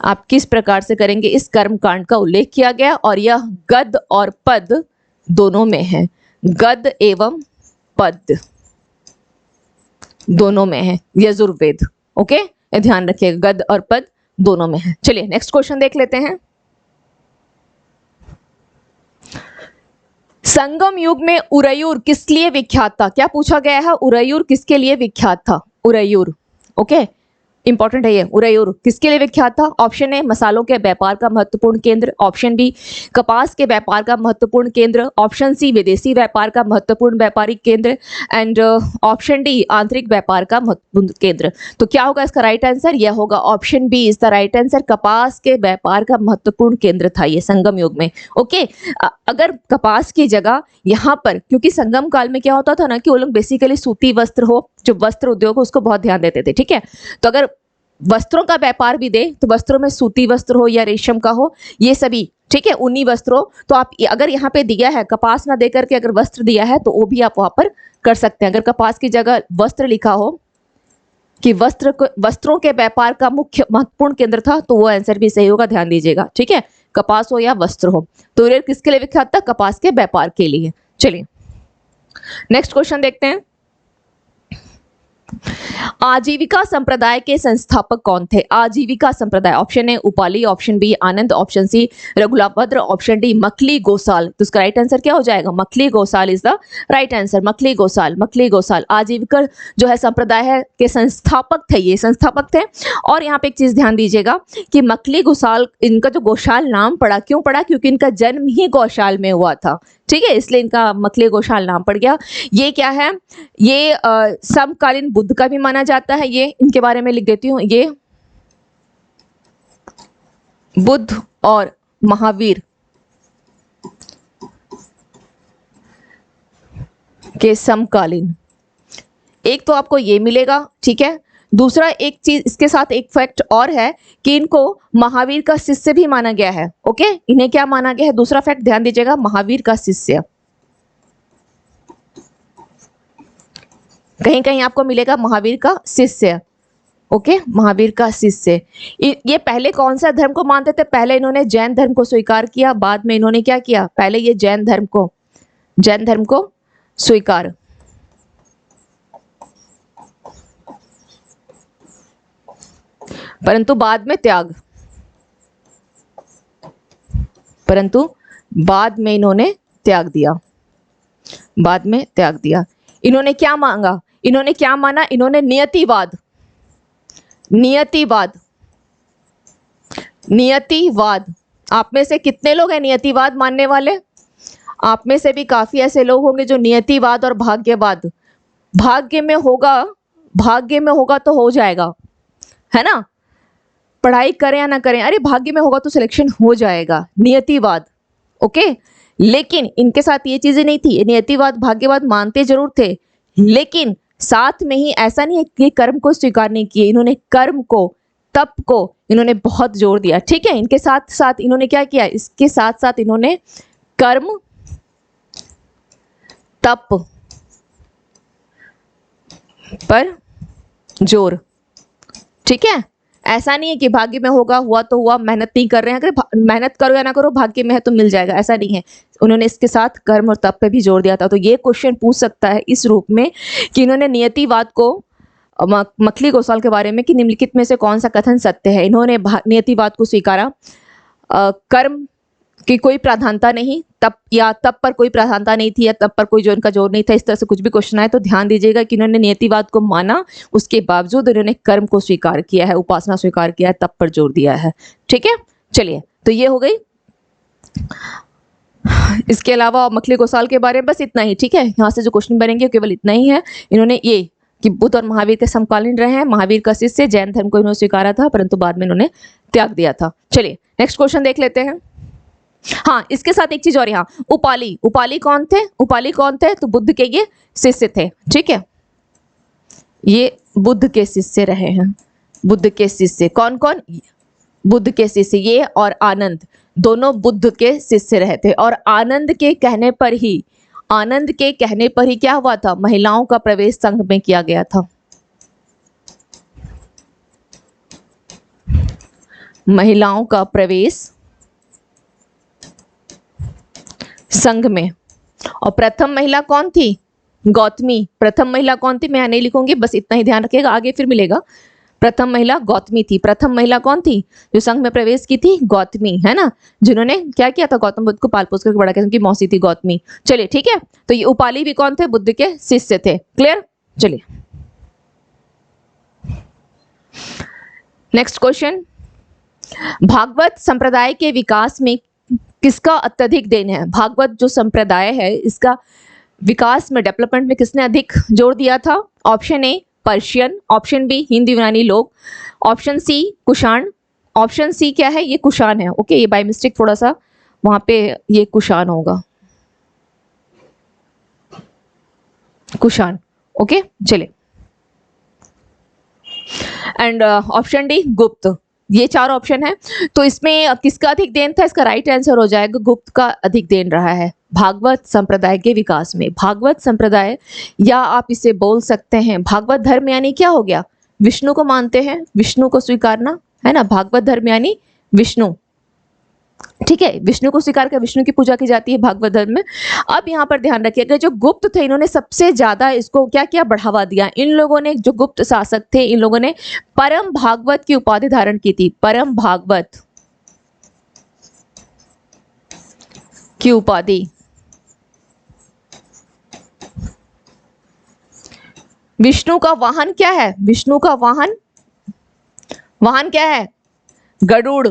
Speaker 1: आप किस प्रकार से करेंगे? इस कर्म कांड का उल्लेख किया गया और यह गद और पद दोनों में है। गद एवं पद दोनों में है यजुर्वेद। ओके, ध्यान रखिएगा, गद और पद दोनों में है। चलिए नेक्स्ट क्वेश्चन देख लेते हैं। संगम युग में उरयूर किस लिए विख्यात था? क्या पूछा गया है? उरयूर किसके लिए विख्यात था? उरयूर, ओके, इंपॉर्टेंट है ये। उरयूर किसके लिए विख्यात था? ऑप्शन ए मसालों के व्यापार का महत्वपूर्ण केंद्र, ऑप्शन बी कपास के व्यापार का महत्वपूर्ण केंद्र, ऑप्शन सी विदेशी व्यापार का महत्वपूर्ण व्यापारिक केंद्र एंड ऑप्शन डी आंतरिक व्यापार का महत्वपूर्ण केंद्र। तो क्या होगा इसका राइट आंसर? यह होगा option B is the right answer. कपास के व्यापार का महत्वपूर्ण केंद्र था ये संगम युग में। ओके, अगर कपास की जगह यहाँ पर, क्योंकि संगम काल में क्या होता था ना कि वो लोग बेसिकली सूती वस्त्र हो, जो वस्त्र उद्योग हो उसको बहुत ध्यान देते थे। ठीक है, तो अगर वस्त्रों का व्यापार भी दे तो वस्त्रों में सूती वस्त्र हो या रेशम का हो, ये सभी, ठीक है, ऊनी वस्त्र हो, तो आप अगर यहाँ पे दिया है कपास ना देकर के अगर वस्त्र दिया है तो वो भी आप वहां पर कर सकते हैं। अगर कपास की जगह वस्त्र लिखा हो कि वस्त्रों के व्यापार का मुख्य महत्वपूर्ण केंद्र था तो वो आंसर भी सही होगा, ध्यान दीजिएगा। ठीक है, कपास हो या वस्त्र हो। तो उरयूर किसके लिए विख्यात था? कपास के व्यापार के लिए। चलिए नेक्स्ट क्वेश्चन देखते हैं। आजीविका संप्रदाय के संस्थापक कौन थे? आजीविका संप्रदाय, option A Upali, option B Anand, option C Raghulabhadra, option D Makhali Gosal. तो इसका राइट आंसर क्या हो जाएगा? Makhali Gosal is the right answer. Makhali Gosal, Makhali Gosal Ajivika जो है संप्रदाय है के संस्थापक थे, ये संस्थापक थे। और यहाँ पे एक चीज ध्यान दीजिएगा कि मखली गोसाल, इनका जो गोशाल नाम पड़ा, क्यों पड़ा? क्योंकि इनका जन्म ही गौशाल में हुआ था, ठीक है, इसलिए इनका मखली गोशाल नाम पड़ गया। ये क्या है? ये समकालीन बुद्ध का भी माना जाता है। ये इनके बारे में लिख देती हूँ, ये बुद्ध और महावीर के समकालीन, एक तो आपको ये मिलेगा, ठीक है। दूसरा एक चीज इसके साथ एक फैक्ट और है कि इनको महावीर का शिष्य भी माना गया है। ओके, इन्हें क्या माना गया है? दूसरा फैक्ट ध्यान दीजिएगा, महावीर का शिष्य। कहीं कहीं आपको मिलेगा महावीर का शिष्य। ओके, महावीर का शिष्य। ये पहले कौन सा धर्म को मानते थे? पहले इन्होंने जैन धर्म को स्वीकार किया, बाद में इन्होंने क्या किया? पहले ये जैन धर्म को स्वीकार, परंतु बाद में त्याग, परंतु बाद में इन्होंने त्याग दिया, बाद में त्याग दिया। इन्होंने क्या मांगा? इन्होंने क्या माना? इन्होंने नियतिवाद, नियतिवाद, नियतिवाद। आप में से कितने लोग हैं नियतिवाद मानने वाले? आप में से भी काफी ऐसे लोग होंगे जो नियतिवाद और भाग्यवाद, भाग्य में होगा, भाग्य में होगा तो हो जाएगा, है ना, पढ़ाई करें या ना करें, अरे भाग्य में होगा तो सिलेक्शन हो जाएगा, नियतिवाद। ओके, लेकिन इनके साथ ये चीजें नहीं थी। नियतिवाद भाग्यवाद मानते जरूर थे, लेकिन साथ में ही ऐसा नहीं है कि कर्म को स्वीकार नहीं किए, इन्होंने कर्म को, तप को इन्होंने बहुत जोर दिया, ठीक है। इनके साथ साथ इन्होंने क्या किया? इसके साथ साथ इन्होंने कर्म, तप पर जोर, ठीक है। ऐसा नहीं है कि भाग्य में होगा, हुआ तो हुआ, मेहनत नहीं कर रहे हैं, अगर मेहनत करो या ना करो भाग्य में है तो मिल जाएगा, ऐसा नहीं है। उन्होंने इसके साथ कर्म और तप पे भी जोर दिया था। तो ये क्वेश्चन पूछ सकता है इस रूप में कि इन्होंने नियतिवाद को, मखली गोसाल के बारे में, कि निम्नलिखित में से कौन सा कथन सत्य है? इन्होंने नियतिवाद को स्वीकारा, कर्म की कोई प्राधानता नहीं, तप पर कोई प्राधानता नहीं थी, या तप पर कोई जो इनका जोर नहीं था, इस तरह से कुछ भी क्वेश्चन आए तो ध्यान दीजिएगा कि इन्होंने नियतिवाद को माना, उसके बावजूद इन्होंने कर्म को स्वीकार किया है, उपासना स्वीकार किया है, तप पर जोर दिया है, ठीक है। चलिए, तो ये हो गई। इसके अलावा मखली गोसाल के बारे में बस इतना ही, ठीक है। यहाँ से जो क्वेश्चन बनेंगे केवल इतना ही है। इन्होंने ये कि बुद्ध और महावीर के समकालीन रहे हैं, महावीर का शिष्य, जैन धर्म को इन्होंने स्वीकारा था, परंतु बाद में इन्होंने त्याग दिया था। चलिए नेक्स्ट क्वेश्चन देख लेते हैं। हाँ, इसके साथ एक चीज और, यहाँ उपाली, उपाली कौन थे? उपाली कौन थे? तो बुद्ध के ये शिष्य थे, ठीक है। ये बुद्ध के शिष्य रहे हैं, बुद्ध के शिष्य कौन कौन? बुद्ध के शिष्य ये और आनंद, दोनों बुद्ध के शिष्य रहे थे। और आनंद के कहने पर ही, आनंद के कहने पर ही क्या हुआ था? महिलाओं का प्रवेश संघ में किया गया था, महिलाओं का प्रवेश संघ में। और प्रथम महिला कौन थी? गौतमी। प्रथम महिला कौन थी? मैं यहाँ नहीं लिखूंगी, बस इतना ही ध्यान रखिएगा, आगे फिर मिलेगा। प्रथम महिला गौतमी थी। प्रथम महिला कौन थी जो संघ में प्रवेश की थी? गौतमी, है ना, जिन्होंने क्या किया था? गौतम बुद्ध को पाल पोस करके बड़ा किया, उनकी मौसी थी गौतमी। चलिए ठीक है, तो ये उपाली भी कौन थे? बुद्ध के शिष्य थे। क्लियर? चलिए नेक्स्ट क्वेश्चन, भागवत संप्रदाय के विकास में किसका अत्यधिक देन है? भागवत जो संप्रदाय है इसका विकास में, डेवलपमेंट में किसने अधिक जोर दिया था? Option A Persian, option B Hind यूनानी लोग, option C Kushan, option C क्या है? ये कुषाण है। ओके, ये बाय मिस्टेक थोड़ा सा वहां पे ये कुषाण होगा, कुषाण। ओके चलिए, एंड ऑप्शन डी गुप्त। ये चार ऑप्शन है, तो इसमें किसका अधिक देन था? इसका राइट आंसर हो जाएगा गुप्त का अधिक देन रहा है भागवत संप्रदाय के विकास में। भागवत संप्रदाय, या आप इसे बोल सकते हैं भागवत धर्म, यानी क्या हो गया? विष्णु को मानते हैं, विष्णु को स्वीकारना, है ना। भागवत धर्म यानी विष्णु, ठीक है, विष्णु को स्वीकार कर विष्णु की पूजा की जाती है भागवत धर्म में। अब यहाँ पर ध्यान रखिएगा, जो गुप्त थे इन्होंने सबसे ज्यादा इसको क्या किया, बढ़ावा दिया। इन लोगों ने, जो गुप्त शासक थे, इन लोगों ने परम भागवत की उपाधि धारण की थी। परम भागवत की उपाधि। विष्णु का वाहन क्या है? विष्णु का वाहन, वाहन क्या है? गरुड़।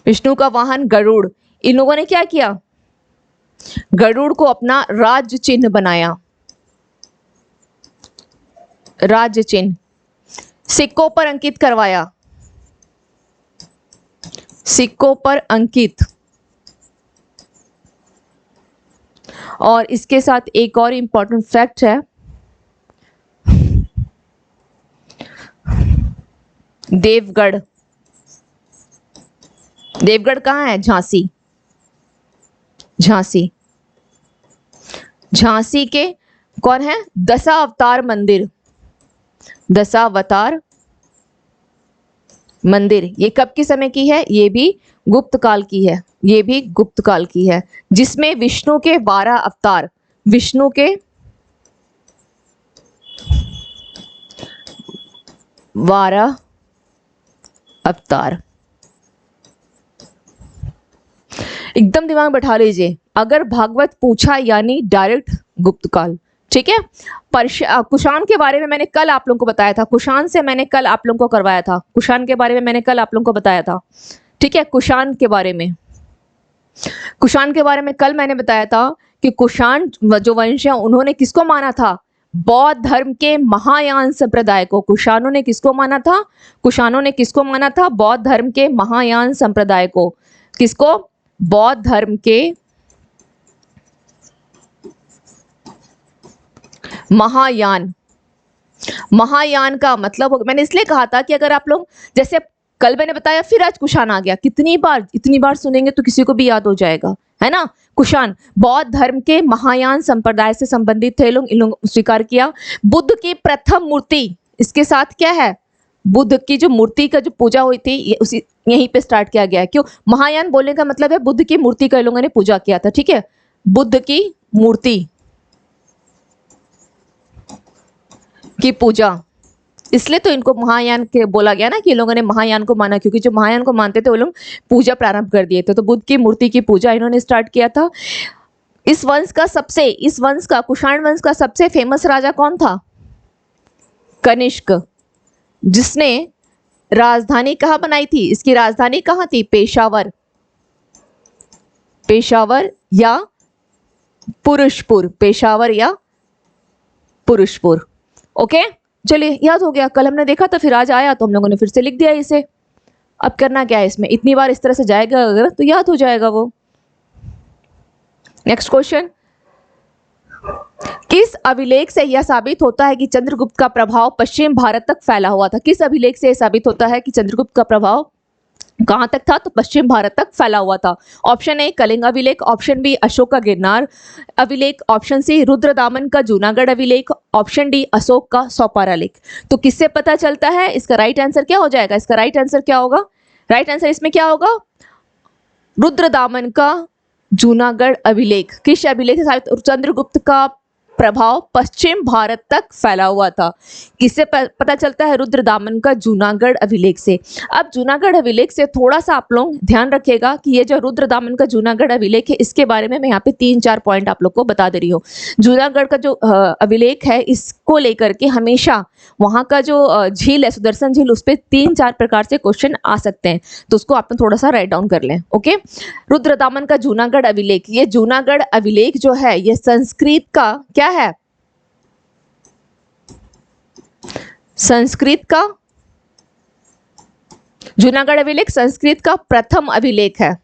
Speaker 1: विष्णु का वाहन गरुड़। इन लोगों ने क्या किया? गरुड़ को अपना राज्य चिन्ह बनाया। राज्य चिन्ह सिक्कों पर अंकित करवाया। सिक्कों पर अंकित। और इसके साथ एक और इंपॉर्टेंट फैक्ट है, देवगढ़। देवगढ़ कहाँ है? झांसी। झांसी। झांसी के कौन है? दशावतार मंदिर। दशावतार मंदिर। ये कब के समय की है? ये भी गुप्त काल की है। ये भी गुप्त काल की है, जिसमें विष्णु के 12 अवतार, विष्णु के 12 अवतार। एकदम दिमाग में बैठा लीजिए, अगर भागवत पूछा यानी डायरेक्ट गुप्त काल। ठीक है। कुषाण के बारे में मैंने कल आप लोगों को बताया था। कुषाण से मैंने कल आप लोगों को करवाया था। कुषाण के बारे में मैंने कल आप लोगों को बताया था। ठीक है। कुषाण के बारे में, कुषाण के बारे में कल मैंने बताया था कि कुषाण जो वंश है उन्होंने किसको माना था? बौद्ध धर्म के महायान संप्रदाय को। कुषाणों ने किसको माना था? कुषाणों ने किसको माना था? बौद्ध धर्म के महायान संप्रदाय को। किसको? बौद्ध धर्म के महायान। महायान का मतलब, मैंने इसलिए कहा था कि अगर आप लोग, जैसे कल मैंने बताया, फिर आज कुषाण आ गया। कितनी बार, इतनी बार सुनेंगे तो किसी को भी याद हो जाएगा, है ना। कुषाण बौद्ध धर्म के महायान संप्रदाय से संबंधित थे लोग। इन लोग स्वीकार किया। बुद्ध की प्रथम मूर्ति इसके साथ क्या है? बुद्ध की जो मूर्ति का जो पूजा हुई थी, ये उसी यहीं पे स्टार्ट किया गया है। क्यों? महायान बोलने का मतलब है बुद्ध की मूर्ति का इन लोगों ने पूजा किया था। ठीक है। बुद्ध की मूर्ति की पूजा, इसलिए तो इनको महायान के बोला गया ना, कि लोगों ने महायान को माना, क्योंकि जो महायान को मानते थे वो लोग पूजा प्रारंभ कर दिए थे। तो बुद्ध की मूर्ति की पूजा इन्होंने स्टार्ट किया था। इस वंश का, कुषाण वंश का सबसे फेमस राजा कौन था? कनिष्क, जिसने राजधानी कहाँ बनाई थी? इसकी राजधानी कहाँ थी? पेशावर। पेशावर या पुरुषपुर। पेशावर या पुरुषपुर। ओके, चलिए, याद हो गया। कल हमने देखा था, फिर आज आया तो हम लोगों ने फिर से लिख दिया इसे। अब करना क्या है इसमें? इतनी बार इस तरह से जाएगा अगर तो याद हो जाएगा वो। नेक्स्ट क्वेश्चन, किस अभिलेख से यह साबित होता है कि चंद्रगुप्त का प्रभाव पश्चिम भारत तक फैला हुआ था? किस अभिलेख से यह साबित होता है कि चंद्रगुप्त का प्रभाव कहां तक था? तो पश्चिम भारत तक फैला हुआ था। ऑप्शन ए कलिंग अभिलेख, ऑप्शन बी अशोक का गिरनार अभिलेख, ऑप्शन सी रुद्रदामन का जूनागढ़ अभिलेख, ऑप्शन डी अशोक का सौपारा लेख। तो किससे पता चलता है? इसका राइट आंसर क्या हो जाएगा? इसका राइट आंसर क्या होगा? राइट आंसर इसमें क्या होगा? रुद्रदामन का जूनागढ़ अभिलेख। किस अभिलेख से साबित? चंद्रगुप्त का प्रभाव पश्चिम भारत तक फैला हुआ था। किससे पता चलता है? रुद्रदामन का जूनागढ़ अभिलेख से। अब जूनागढ़ अभिलेख से थोड़ा सा आप लोग ध्यान रखिएगा कि ये जो रुद्रदामन का जूनागढ़ अभिलेख है, इसके बारे में मैं यहाँ पे 3-4 पॉइंट आप लोग को बता दे रही हूँ। जूनागढ़ का जो अभिलेख है, इसको लेकर के हमेशा वहाँ का जो झील है, सुदर्शन झील, उस पर 3-4 प्रकार से क्वेश्चन आ सकते हैं। तो उसको आप थोड़ा सा राइट डाउन कर लें। ओके, रुद्रदामन का जूनागढ़ अभिलेख, ये जूनागढ़ अभिलेख जो है ये संस्कृत का क्या है? संस्कृत का जूनागढ़ अभिलेख संस्कृत का प्रथम अभिलेख है।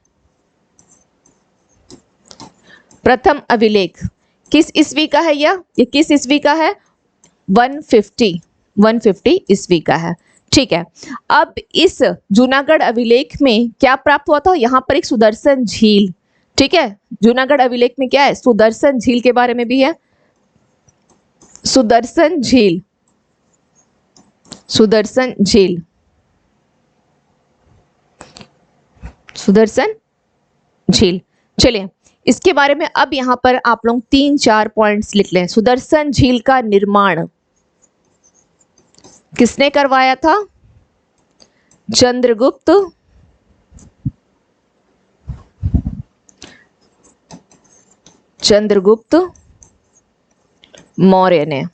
Speaker 1: प्रथम अभिलेख किस ईस्वी का है? ये किस ईस्वी का है? 150 ईस्वी का है। ठीक है। अब इस जूनागढ़ अभिलेख में क्या प्राप्त हुआ था? यहाँ पर एक सुदर्शन झील। ठीक है। जूनागढ़ अभिलेख में क्या है? सुदर्शन झील के बारे में भी है। सुदर्शन झील, सुदर्शन झील। सुदर्शन झील। चलिए इसके बारे में अब यहां पर आप लोग 3-4 पॉइंट्स लिख लें। सुदर्शन झील का निर्माण किसने करवाया था? चंद्रगुप्त मौर्य ने।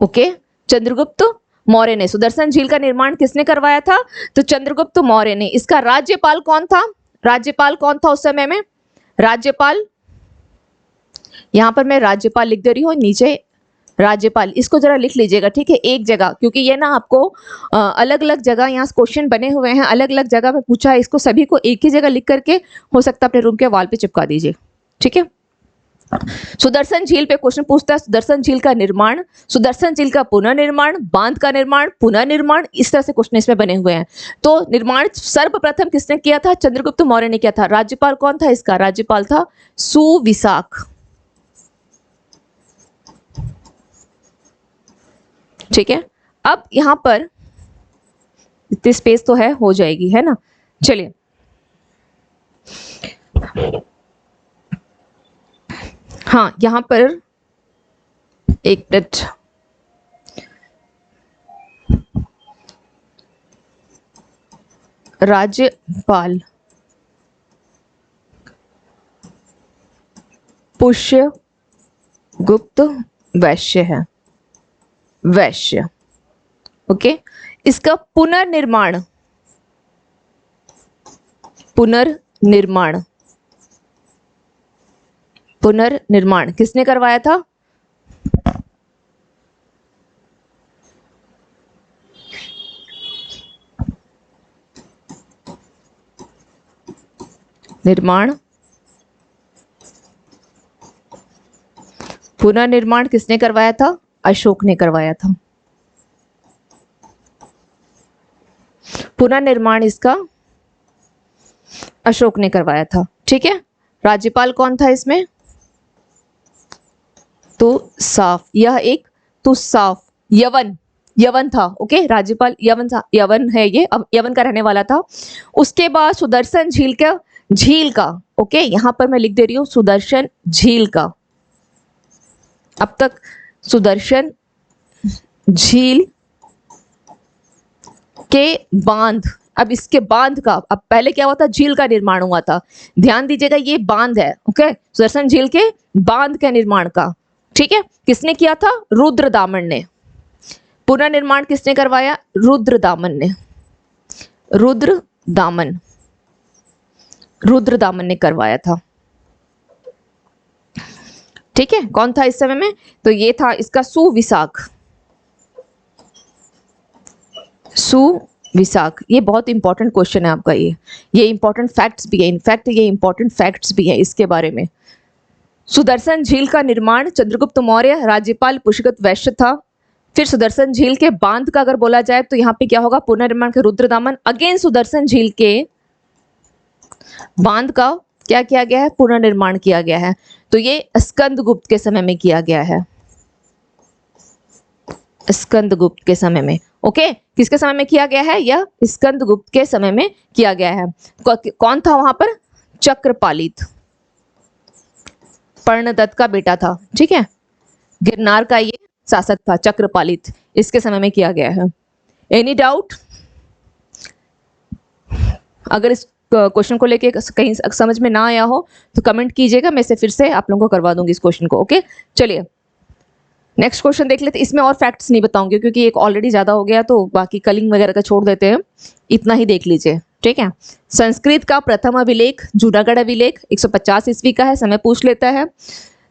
Speaker 1: ओके, चंद्रगुप्त मौर्य ने सुदर्शन झील का निर्माण किसने करवाया था? तो चंद्रगुप्त मौर्य ने। इसका राज्यपाल कौन था? राज्यपाल कौन था उस समय में? राज्यपाल, यहां पर मैं राज्यपाल लिख दे रही हूं, नीचे राज्यपाल, इसको जरा लिख लीजिएगा, ठीक है, एक जगह, क्योंकि ये ना आपको अलग अलग जगह यहाँ क्वेश्चन बने हुए हैं, अलग अलग जगह पे पूछा है, इसको सभी को एक ही जगह लिख करके हो सकता है अपने रूम के वॉल पे चिपका दीजिए, ठीक है। सुदर्शन झील पे क्वेश्चन पूछता है सुदर्शन झील का निर्माण, सुदर्शन झील का पुनर्निर्माण, बांध का निर्माण, पुनर्निर्माण, इस तरह से क्वेश्चन इसमें बने हुए हैं। तो निर्माण सर्वप्रथम किसने किया था? चंद्रगुप्त मौर्य ने किया था। राज्यपाल कौन था इसका? राज्यपाल था सुविशाख, ठीक है। अब यहां पर इतनी स्पेस तो है, हो जाएगी, है ना। चलिए हाँ, यहां पर एक मिनट, राज्यपाल पुष्यगुप्त वैश्य है, वैश्य। ओके, इसका पुनर्निर्माण, पुनर्निर्माण, पुनर्निर्माण किसने करवाया था? निर्माण, पुनर्निर्माण किसने करवाया था? अशोक ने करवाया था। पुनर्निर्माण इसका अशोक ने करवाया था, ठीक है। राज्यपाल कौन था इसमें? तुसाफ, यह एक तुसाफ यवन, यवन था। ओके, राज्यपाल यवन था, यवन है ये, अब यवन का रहने वाला था। उसके बाद सुदर्शन झील का, झील का, ओके, यहां पर मैं लिख दे रही हूं सुदर्शन झील का। अब तक सुदर्शन झील के बांध, अब इसके बांध का, अब पहले क्या हुआ था? झील का निर्माण हुआ था, ध्यान दीजिएगा, ये बांध है। ओके, सुदर्शन झील के बांध के निर्माण का, ठीक है, किसने किया था? रुद्रदामन ने। पुनर्निर्माण किसने करवाया? रुद्रदामन ने, रुद्रदामन, रुद्रदामन ने करवाया था, ठीक है। कौन था इस समय में? तो ये था इसका सुविशाख, सुविशाख। ये बहुत इंपॉर्टेंट क्वेश्चन है आपका, ये इंपॉर्टेंट फैक्ट्स भी है, इनफैक्ट ये इंपॉर्टेंट फैक्ट्स भी है इसके बारे में। सुदर्शन झील का निर्माण चंद्रगुप्त मौर्य, राज्यपाल पुष्यगुप्त वैश्य था। फिर सुदर्शन झील के बांध का अगर बोला जाए तो यहाँ पे क्या होगा? पुनर्निर्माण के रुद्रदामन। अगेन सुदर्शन झील के बांध का क्या किया गया है? पुनर्निर्माण किया गया है। तो ये स्कंदगुप्त के समय में किया गया है, स्कंदगुप्त के समय में। ओके, किसके समय में किया गया है? यह स्कंदगुप्त के समय में किया गया है। कौन था वहां पर? चक्रपालित, पर्णदत्त का बेटा था, ठीक है, गिरनार का ये शासक था, चक्रपालित, इसके समय में किया गया है। Any doubt? अगर इस क्वेश्चन को लेके कहीं समझ में ना आया हो तो कमेंट कीजिएगा, मैं इसे फिर से आप लोगों को करवा दूंगी इस क्वेश्चन को। ओके, चलिए नेक्स्ट क्वेश्चन देख लेते। इसमें और फैक्ट्स नहीं बताऊंगी क्योंकि एक ऑलरेडी ज्यादा हो गया, तो बाकी कलिंग वगैरह का छोड़ देते हैं, इतना ही देख लीजिए, ठीक है। संस्कृत का प्रथम अभिलेख जूनागढ़ अभिलेख 150 ईस्वी का है, समय पूछ लेता है।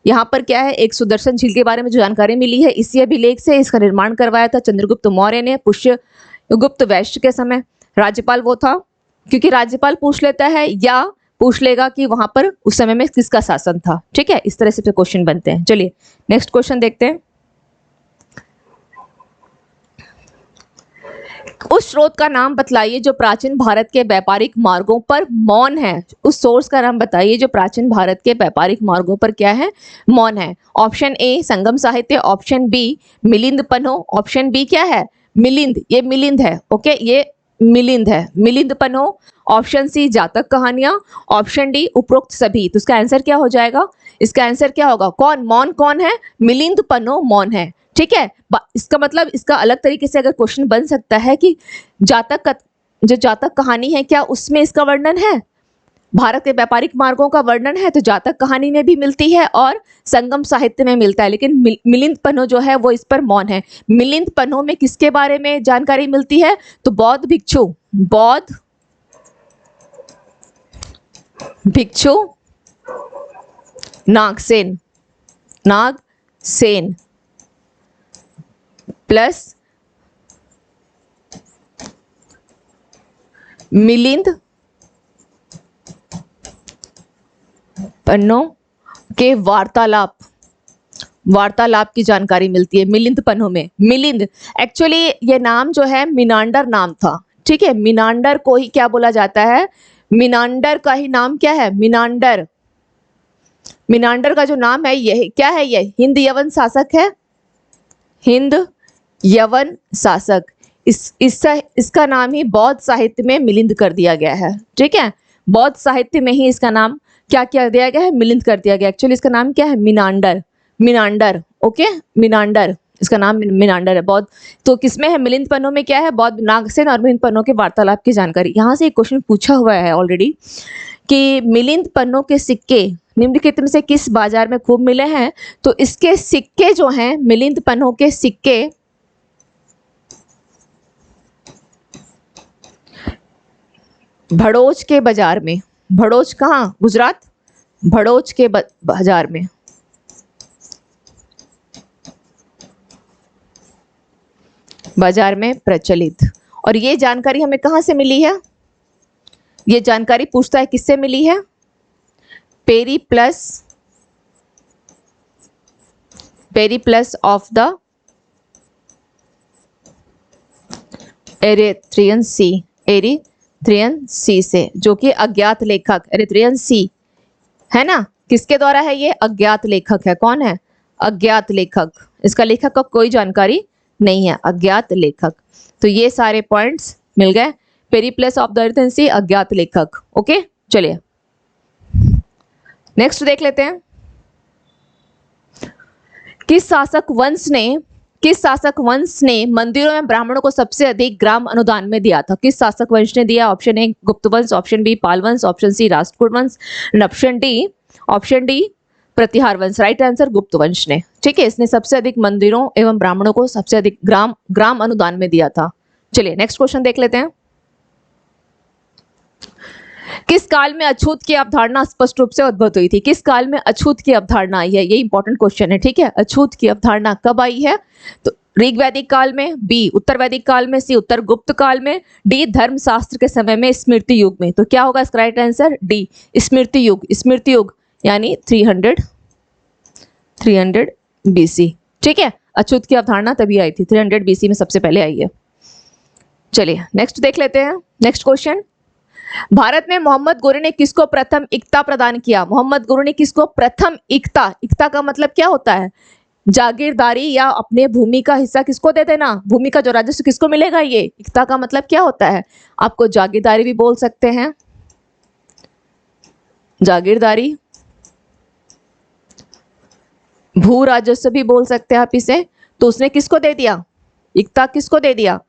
Speaker 1: यहाँ पर क्या है? एक सुदर्शन झील के बारे में जो जानकारी मिली है इसी अभिलेख से, इसका निर्माण करवाया था चंद्रगुप्त मौर्य ने, पुष्यगुप्त वैश्य के समय। राज्यपाल वो था, क्योंकि राज्यपाल पूछ लेता है या पूछ लेगा कि वहां पर उस समय में किसका शासन था, ठीक है। इस तरह से क्वेश्चन बनते हैं। चलिए नेक्स्ट क्वेश्चन देखते हैं। उस स्रोत का नाम बतलाइए जो प्राचीन भारत के व्यापारिक मार्गों पर मौन है। उस सोर्स का नाम बताइए जो प्राचीन भारत के व्यापारिक मार्गों पर क्या है? मौन है। ऑप्शन ए संगम साहित्य, option B Milind Panho, option B क्या है? मिलिंद, ये मिलिंद है। ओके, ये मिलिंद है, मिलिंद पन्नो, ऑप्शन सी जातक कहानियां, ऑप्शन डी उपरोक्त सभी। तो इसका आंसर क्या हो जाएगा? इसका आंसर क्या होगा? कौन मौन कौन है? मिलिंद पन्नो मौन है। ठीक है, इसका मतलब इसका अलग तरीके से अगर क्वेश्चन बन सकता है कि जो जातक कहानी है क्या उसमें इसका वर्णन है? भारत के व्यापारिक मार्गों का वर्णन है तो जातक कहानी में भी मिलती है और संगम साहित्य में मिलता है, लेकिन मिलिंद पन्नो जो है वो इस पर मौन है। मिलिंद पन्नो में किसके बारे में जानकारी मिलती है? तो बौद्ध भिक्षु नागसेन प्लस मिलिंद पन्नो के वार्तालाप की जानकारी मिलती है मिलिंद पन्नो में। मिलिंद एक्चुअली ये नाम जो है मिनांडर नाम था। ठीक है, मिनांडर को ही क्या बोला जाता है? मिनांडर का ही नाम क्या है? मिनांडर का जो नाम है ये क्या है? ये हिंद यवन शासक है, हिंद यवन शासक। इसका नाम ही बौद्ध साहित्य में मिलिंद कर दिया गया है। ठीक है, बौद्ध साहित्य में ही इसका नाम क्या किया दिया गया है? मिलिंद कर दिया गया। एक्चुअली इसका नाम क्या है? मिनांडर। ओके, मिनांडर, इसका नाम मिनांडर है। बौद्ध तो किसमें है? मिलिंद पन्नो में क्या है? बौद्ध नागसेन और मिलिंद पन्नो के वार्तालाप की जानकारी। यहाँ से एक क्वेश्चन पूछा हुआ है ऑलरेडी कि मिलिंद पन्नो के सिक्के निम्नलिखित में से किस बाजार में खूब मिले हैं? तो इसके सिक्के जो हैं, मिलिंद पन्नो के सिक्के भड़ोच के बाजार में। भड़ोच कहाँ? गुजरात। भड़ोच के बाजार में प्रचलित। और ये जानकारी हमें कहाँ से मिली है? ये जानकारी पूछता है किससे मिली है? Periplus of the Erythraean sea से, जो कि अज्ञात लेखक एरिथ्रियन सी है ना। किसके द्वारा है? ये अज्ञात लेखक है। कौन है? अज्ञात लेखक। इसका लेखक का कोई जानकारी नहीं है, अज्ञात लेखक। तो ये सारे पॉइंट्स मिल गए। Periplus of the Erythraean sea, अज्ञात लेखक। ओके, चलिए नेक्स्ट देख लेते हैं। किस शासक वंश ने मंदिरों में ब्राह्मणों को सबसे अधिक ग्राम अनुदान में दिया था? किस शासक वंश ने दिया? ऑप्शन ए गुप्त वंश, ऑप्शन बी पाल वंश, ऑप्शन सी राष्ट्रकूट वंश, ऑप्शन डी प्रतिहार वंश। राइट आंसर गुप्त वंश ने। ठीक है, इसने सबसे अधिक मंदिरों एवं ब्राह्मणों को सबसे अधिक ग्राम अनुदान में दिया था। चलिए नेक्स्ट क्वेश्चन देख लेते हैं। किस काल में अछूत की अवधारणा स्पष्ट रूप से उद्भूत हुई थी? किस काल में अछूत की अवधारणा आई है? ये इंपॉर्टेंट क्वेश्चन है। ठीक है, अछूत की अवधारणा कब आई है? तो ऋग वैदिक काल में, बी उत्तर वैदिक काल में, सी उत्तर गुप्त काल में, डी धर्मशास्त्र के समय में, स्मृति युग में। तो क्या होगा इसका राइट आंसर? डी स्मृति युग यानी 300 BC। ठीक है, अछूत की अवधारणा तभी आई थी, 300 BC में सबसे पहले आई है। चलिए नेक्स्ट देख लेते हैं। नेक्स्ट क्वेश्चन, भारत में मोहम्मद गोरी ने किसको प्रथम इक्ता प्रदान किया? मोहम्मद गोरी ने किसको प्रथम इक्ता का मतलब क्या होता है? जागीरदारी या अपने भूमि का हिस्सा किसको दे देना? भूमि का जो राजस्व किसको मिलेगा? ये इक्ता का मतलब क्या होता है? आपको जागीरदारी भी बोल सकते हैं, जागीरदारी, भू राजस्व भी बोल सकते हैं आप इसे। तो उसने किसको दे दिया? इक्ता किसको दे दिया?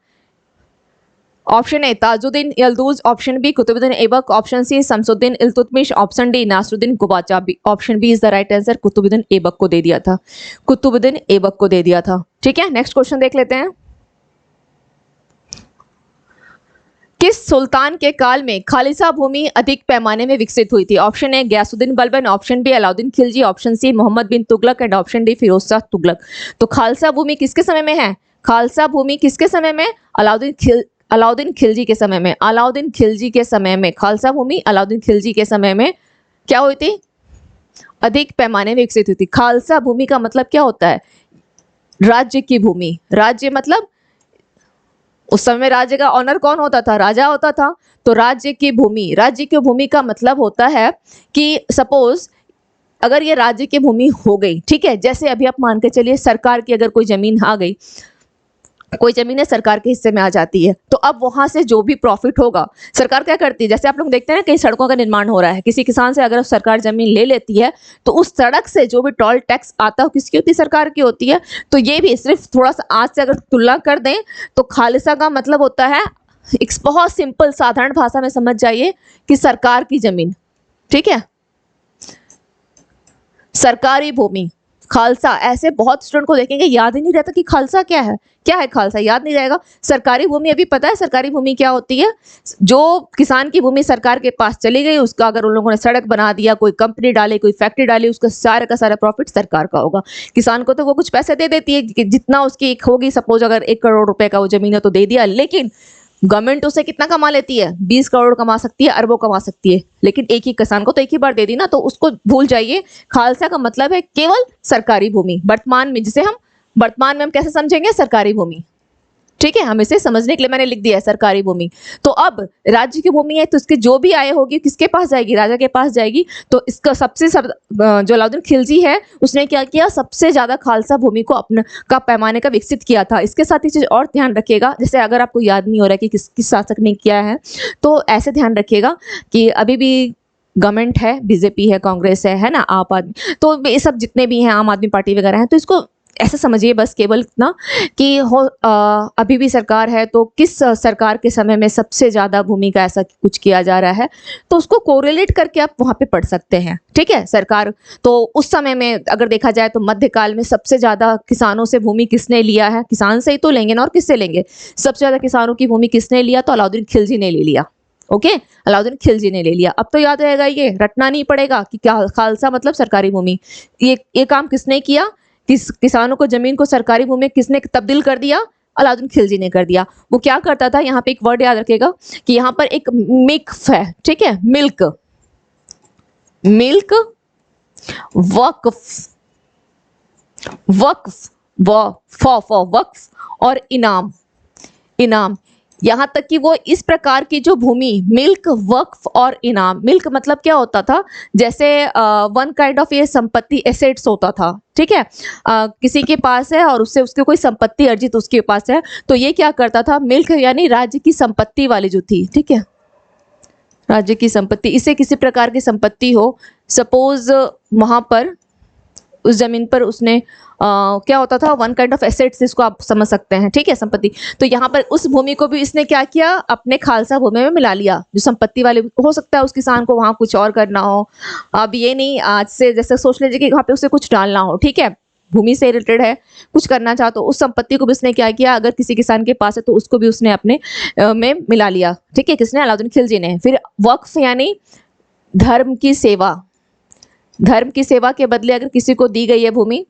Speaker 1: Option A Tajuddin Yalduz, option B Qutbuddin Aibak, option C Shamsuddin Iltutmish, option D Nasiruddin Qabacha. Option B is the right answer, Qutbuddin Aibak को दे दिया था। कुतुबुद्दीन ऐबक को दे दिया था। ठीक है, नेक्स्ट क्वेश्चन देख लेते हैं। किस सुल्तान के काल में खालिसा भूमि अधिक पैमाने में विकसित हुई थी? Option A Ghiyasuddin Balban, option B Alauddin Khilji, option C Mohammad bin Tughlaq and option D Firoz Shah Tughlaq. तो खालसा भूमि किसके समय में है? खालसा भूमि किसके समय में? अलाउद्दीन खिलजी के समय में। अलाउद्दीन खिलजी के समय में खालसा भूमि अलाउद्दीन खिलजी के समय में क्या हुई थी? अधिक पैमाने में विकसित हुई थी। खालसा भूमि का मतलब क्या होता है? राज्य की भूमि। राज्य मतलब उस समय राज्य का ऑनर कौन होता था? राजा होता था। तो राज्य की भूमि का मतलब होता है कि सपोज अगर ये राज्य की भूमि हो गई, ठीक है, जैसे अभी आप मान के चलिए सरकार की अगर कोई जमीन आ गई कोई जमीनें सरकार के हिस्से में आ जाती है, तो अब वहां से जो भी प्रॉफिट होगा सरकार क्या करती है, जैसे आप लोग देखते हैं ना कहीं सड़कों का निर्माण हो रहा है, किसी किसान से अगर सरकार जमीन ले लेती है तो उस सड़क से जो भी टोल टैक्स आता है किसकी होती है, सरकार की होती है। तो ये भी सिर्फ थोड़ा सा आज से अगर तुलना कर दें तो खालिसा का मतलब होता है, एक बहुत सिंपल साधारण भाषा में समझ जाइए कि सरकार की जमीन, ठीक है, सरकारी भूमि। खालसा, ऐसे बहुत स्टूडेंट को देखेंगे याद ही नहीं रहता कि खालसा क्या है, क्या है खालसा, याद नहीं रहेगा। सरकारी भूमि अभी पता है सरकारी भूमि क्या होती है, जो किसान की भूमि सरकार के पास चली गई, उसका अगर उन लोगों ने सड़क बना दिया, कोई कंपनी डाली, कोई फैक्ट्री डाली, उसका सारा का सारा प्रॉफिट सरकार का होगा। किसान को तो वो कुछ पैसे दे देती है कि जितना उसकी होगी, सपोज अगर 1 करोड़ रुपए का वो जमीन है तो दे दिया, लेकिन गवर्नमेंट उसे कितना कमा लेती है, 20 करोड़ कमा सकती है, अरबों कमा सकती है, लेकिन एक ही किसान को तो एक ही बार दे दी ना, तो उसको भूल जाइए। खालसा का मतलब है केवल सरकारी भूमि, वर्तमान में, जिसे हम वर्तमान में हम कैसे समझेंगे, सरकारी भूमि, ठीक है, हम इसे समझने के लिए मैंने लिख दिया है सरकारी भूमि। तो अब राज्य की भूमि है तो इसकी जो भी आय होगी किसके पास जाएगी, राजा के पास जाएगी। तो इसका जो अलाउद्दीन खिलजी है उसने क्या किया, सबसे ज्यादा खालसा भूमि को अपने का पैमाने का विकसित किया था। इसके साथ ही चीज और ध्यान रखिएगा, जैसे अगर आपको याद नहीं हो रहा है कि किस शासक ने किया है, तो ऐसे ध्यान रखिएगा कि अभी भी गवर्नमेंट है, बीजेपी है, कांग्रेस है ना, आप आदमी, तो ये सब जितने भी हैं, आम आदमी पार्टी वगैरह हैं, तो इसको ऐसा समझिए बस केवल इतना कि अभी भी सरकार है, तो किस सरकार के समय में सबसे ज्यादा भूमि का ऐसा कुछ किया जा रहा है, तो उसको कोरिलेट करके आप वहां पे पढ़ सकते हैं, ठीक है। सरकार तो उस समय में अगर देखा जाए तो मध्यकाल में सबसे ज्यादा किसानों से भूमि किसने लिया है, किसान से ही तो लेंगे ना, और किससे लेंगे, सबसे ज्यादा किसानों की भूमि किसने लिया, तो अलाउद्दीन खिलजी ने ले लिया। ओके, अलाउद्दीन खिलजी ने ले लिया। अब तो याद रहेगा, ये रटना नहीं पड़ेगा कि क्या खालसा मतलब सरकारी भूमि। ये काम किसने किया, किसानों को जमीन को सरकारी भूमि में किसने तब्दील कर दिया, अलाउद्दीन खिलजी ने कर दिया। वो क्या करता था, यहाँ पे एक वर्ड याद रखेगा कि यहाँ पर एक मिक्फ है, ठीक है, मिल्क, मिल्क, वक्फ, वक्फ, वक्फ और इनाम, इनाम, यहाँ तक कि वो इस प्रकार की जो भूमि, मिल्क, वक्फ और इनाम, मिल्क मतलब क्या होता था, जैसे वन काइंड ऑफ ये संपत्ति, एसेट्स होता था, ठीक है, किसी के पास है और उससे उसके कोई संपत्ति अर्जित उसके पास है, तो ये क्या करता था, मिल्क यानी राज्य की संपत्ति वाली जो थी, ठीक है, राज्य की संपत्ति, इसे किसी प्रकार की संपत्ति हो, सपोज वहां पर उस जमीन पर उसने क्या होता था, वन काइंड ऑफ एसेट्स, इसको आप समझ सकते हैं, ठीक है, संपत्ति। तो यहाँ पर उस भूमि को भी इसने क्या किया, अपने खालसा भूमि में मिला लिया, जो संपत्ति वाले, हो सकता है उस किसान को वहां कुछ और करना हो, अब ये नहीं आज से जैसे सोच लीजिए कि वहां पे उसे कुछ डालना हो, ठीक है, भूमि से रिलेटेड है, कुछ करना चाहो तो उस संपत्ति को भी उसने क्या किया, अगर किसी किसान के पास है तो उसको भी उसने अपने में मिला लिया, ठीक है, किसने, अलाउद्दीन खिलजी ने। फिर वक्फ यानी धर्म की सेवा, धर्म की सेवा के बदले अगर किसी को दी गई है भूमि,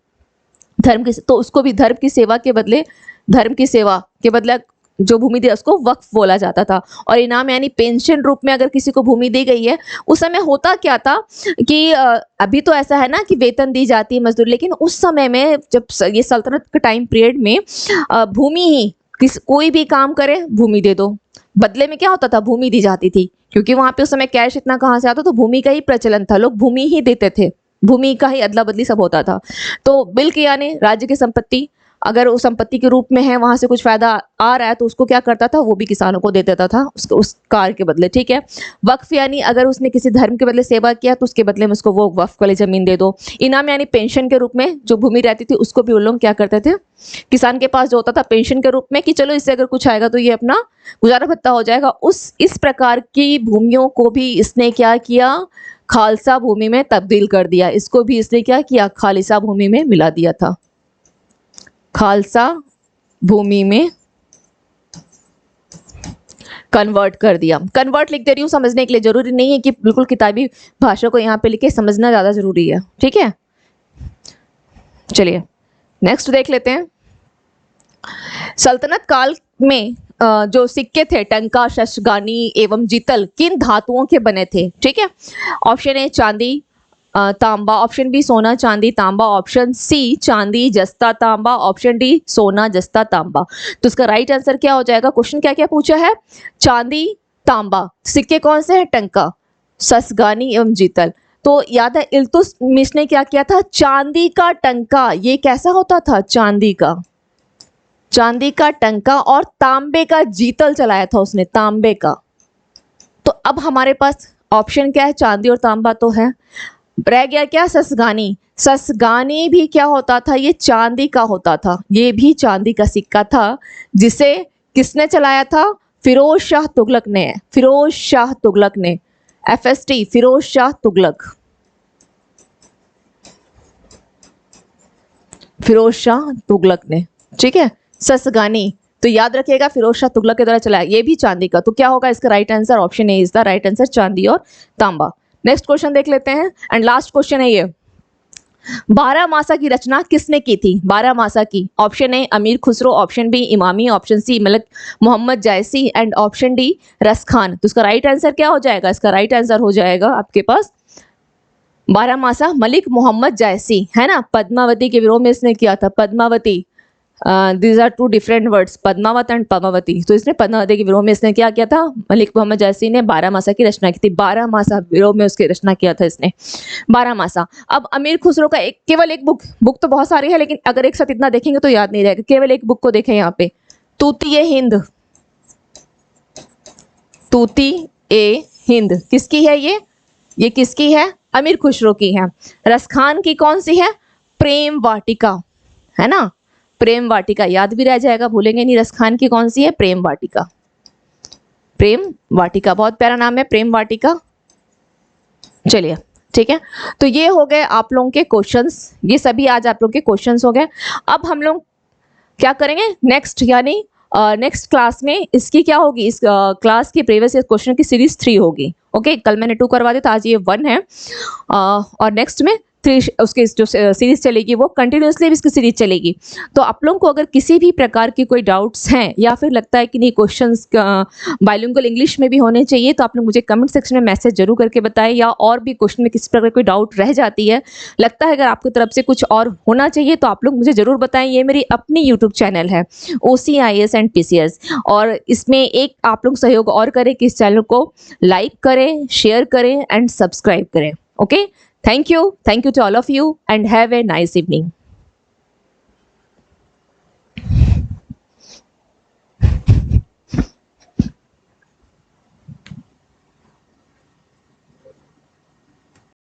Speaker 1: धर्म की, तो उसको भी धर्म की सेवा के बदले, धर्म की सेवा के बदले जो भूमि दी उसको वक्फ बोला जाता था। और इनाम यानी पेंशन रूप में अगर किसी को भूमि दी गई है, उस समय होता क्या था कि अभी तो ऐसा है ना कि वेतन दी जाती है मजदूर, लेकिन उस समय में जब ये सल्तनत के टाइम पीरियड में भूमि ही, कोई भी काम करे भूमि दे दो, बदले में क्या होता था, भूमि दी जाती थी, क्योंकि वहां पे उस समय कैश इतना कहाँ से आता, तो भूमि का ही प्रचलन था, लोग भूमि ही देते थे, भूमि का ही अदला बदली सब होता था। तो बिल्क यानी राज्य की संपत्ति, अगर उस संपत्ति के रूप में है, वहां से कुछ फायदा आ रहा है तो उसको क्या करता था, वो भी किसानों को दे देता था उस कार्य के बदले, ठीक है। वक्फ यानी अगर उसने किसी धर्म के बदले सेवा किया तो उसके बदले में उसको वो वक्फ वाली जमीन दे दो। इनाम यानी पेंशन के रूप में जो भूमि रहती थी उसको भी उन लोग क्या करते थे, किसान के पास जो होता था पेंशन के रूप में, कि चलो इससे अगर कुछ आएगा तो ये अपना गुजारा भत्ता हो जाएगा, इस प्रकार की भूमियों को भी इसने क्या किया, खालसा भूमि में तब्दील कर दिया। इसको भी इसने क्या किया, खालिसा भूमि में मिला दिया था, खालसा भूमि में कन्वर्ट कर दिया। कन्वर्ट लिख दे रही हूं समझने के लिए, जरूरी नहीं है कि बिल्कुल किताबी भाषा को यहाँ पे लिखे, समझना ज्यादा जरूरी है, ठीक है। चलिए नेक्स्ट देख लेते हैं। सल्तनत काल में जो सिक्के थे, टंका, शशगानी एवं जीतल किन धातुओं के बने थे, ठीक है। ऑप्शन ए चांदी, तांबा, ऑप्शन बी सोना, चांदी, तांबा, ऑप्शन सी चांदी, जस्ता, तांबा, ऑप्शन डी सोना, जस्ता, तांबा। तो इसका राइट आंसर क्या हो जाएगा, क्वेश्चन क्या क्या पूछा है, चांदी, तांबा, सिक्के कौन से हैं, टंका, शशगानी एवं जीतल। तो याद है इल्तुतमिश ने क्या किया था, चांदी का टंका, ये कैसा होता था, चांदी का, चांदी का टंका और तांबे का जीतल चलाया था उसने, तांबे का। तो अब हमारे पास ऑप्शन क्या है, चांदी और तांबा तो है, रह गया क्या, ससगानी। ससगानी भी क्या होता था, ये चांदी का होता था, ये भी चांदी का सिक्का था, जिसे किसने चलाया था, फिरोज शाह तुगलक ने, फिरोज शाह तुगलक ने, FST, फिरोज शाह तुगलक, फिरोज शाह तुगलक ने, ठीक है। ससगानी तो याद रखिएगा फिरोज शाह तुगलक के द्वारा चलाया, ये भी चांदी का। तो क्या होगा इसका right answer, option A is the right answer, चांदी और तांबा। नेक्स्ट क्वेश्चन देख लेते हैं एंड लास्ट क्वेश्चन है ये, 12 मासा की रचना किसने की थी, 12 मासा की। Option A Amir Khusro, option B Imami, option C Malik Mohammad Jayasi and option D Raskhan. तो इसका राइट आंसर क्या हो जाएगा, इसका राइट आंसर हो जाएगा आपके पास 12 मासा मलिक मोहम्मद जायसी, है ना। पद्मावती के विरोध में इसने किया था, Padmavati, these are two different words, Padmavat and Padmavati. तो इसने पद्मावती के विरोध में इसने क्या किया था, मलिक मोहम्मद जायसी ने 12 मासा की रचना की थी, 12 मासा विरोध में उसकी रचना किया था इसने, 12 मासा। अब अमीर खुसरो का केवल एक बुक तो बहुत सारी है, लेकिन अगर एक साथ इतना देखेंगे तो याद नहीं रहेगा, केवल एक बुक को देखें यहाँ पे, तूती ए हिंद, तूती ए हिंद किसकी है ये किसकी है, अमीर खुसरो की है। रसखान की कौन सी है, प्रेम वाटिका, है ना, प्रेम वाटिका, याद भी रह जाएगा, भूलेंगे नहीं। रसखान की कौन सी है, प्रेम वाटिका, प्रेम वाटिका, बहुत प्यारा नाम है, प्रेम वाटिका। चलिए ठीक है, तो ये हो गए आप लोगों के क्वेश्चंस, ये सभी आज आप लोगों के क्वेश्चंस हो गए। अब हम लोग क्या करेंगे नेक्स्ट, यानी नेक्स्ट क्लास में इसकी क्या होगी, इस क्लास की प्रीवियस क्वेश्चन की सीरीज 3 होगी। ओके, कल मैंने 2 करवा दिया था, आज ये 1 है, और नेक्स्ट में 3 उसकी जो सीरीज चलेगी वो कंटिन्यूसली इसकी सीरीज चलेगी। तो आप लोगों को अगर किसी भी प्रकार की कोई डाउट्स हैं या फिर लगता है कि नहीं क्वेश्चंस बाइलिंगुअल इंग्लिश में भी होने चाहिए, तो आप लोग मुझे कमेंट सेक्शन में मैसेज जरूर करके बताएं, या और भी क्वेश्चन में किसी प्रकार कोई डाउट रह जाती है, लगता है अगर आपकी तरफ से कुछ और होना चाहिए, तो आप लोग मुझे जरूर बताएं। ये मेरी अपनी यूट्यूब चैनल है OCIS एंड PCS, और इसमें एक आप लोग सहयोग और करें कि इस चैनल को लाइक करें, शेयर करें एंड सब्सक्राइब करें। Okay, thank you to all of you and have a nice evening.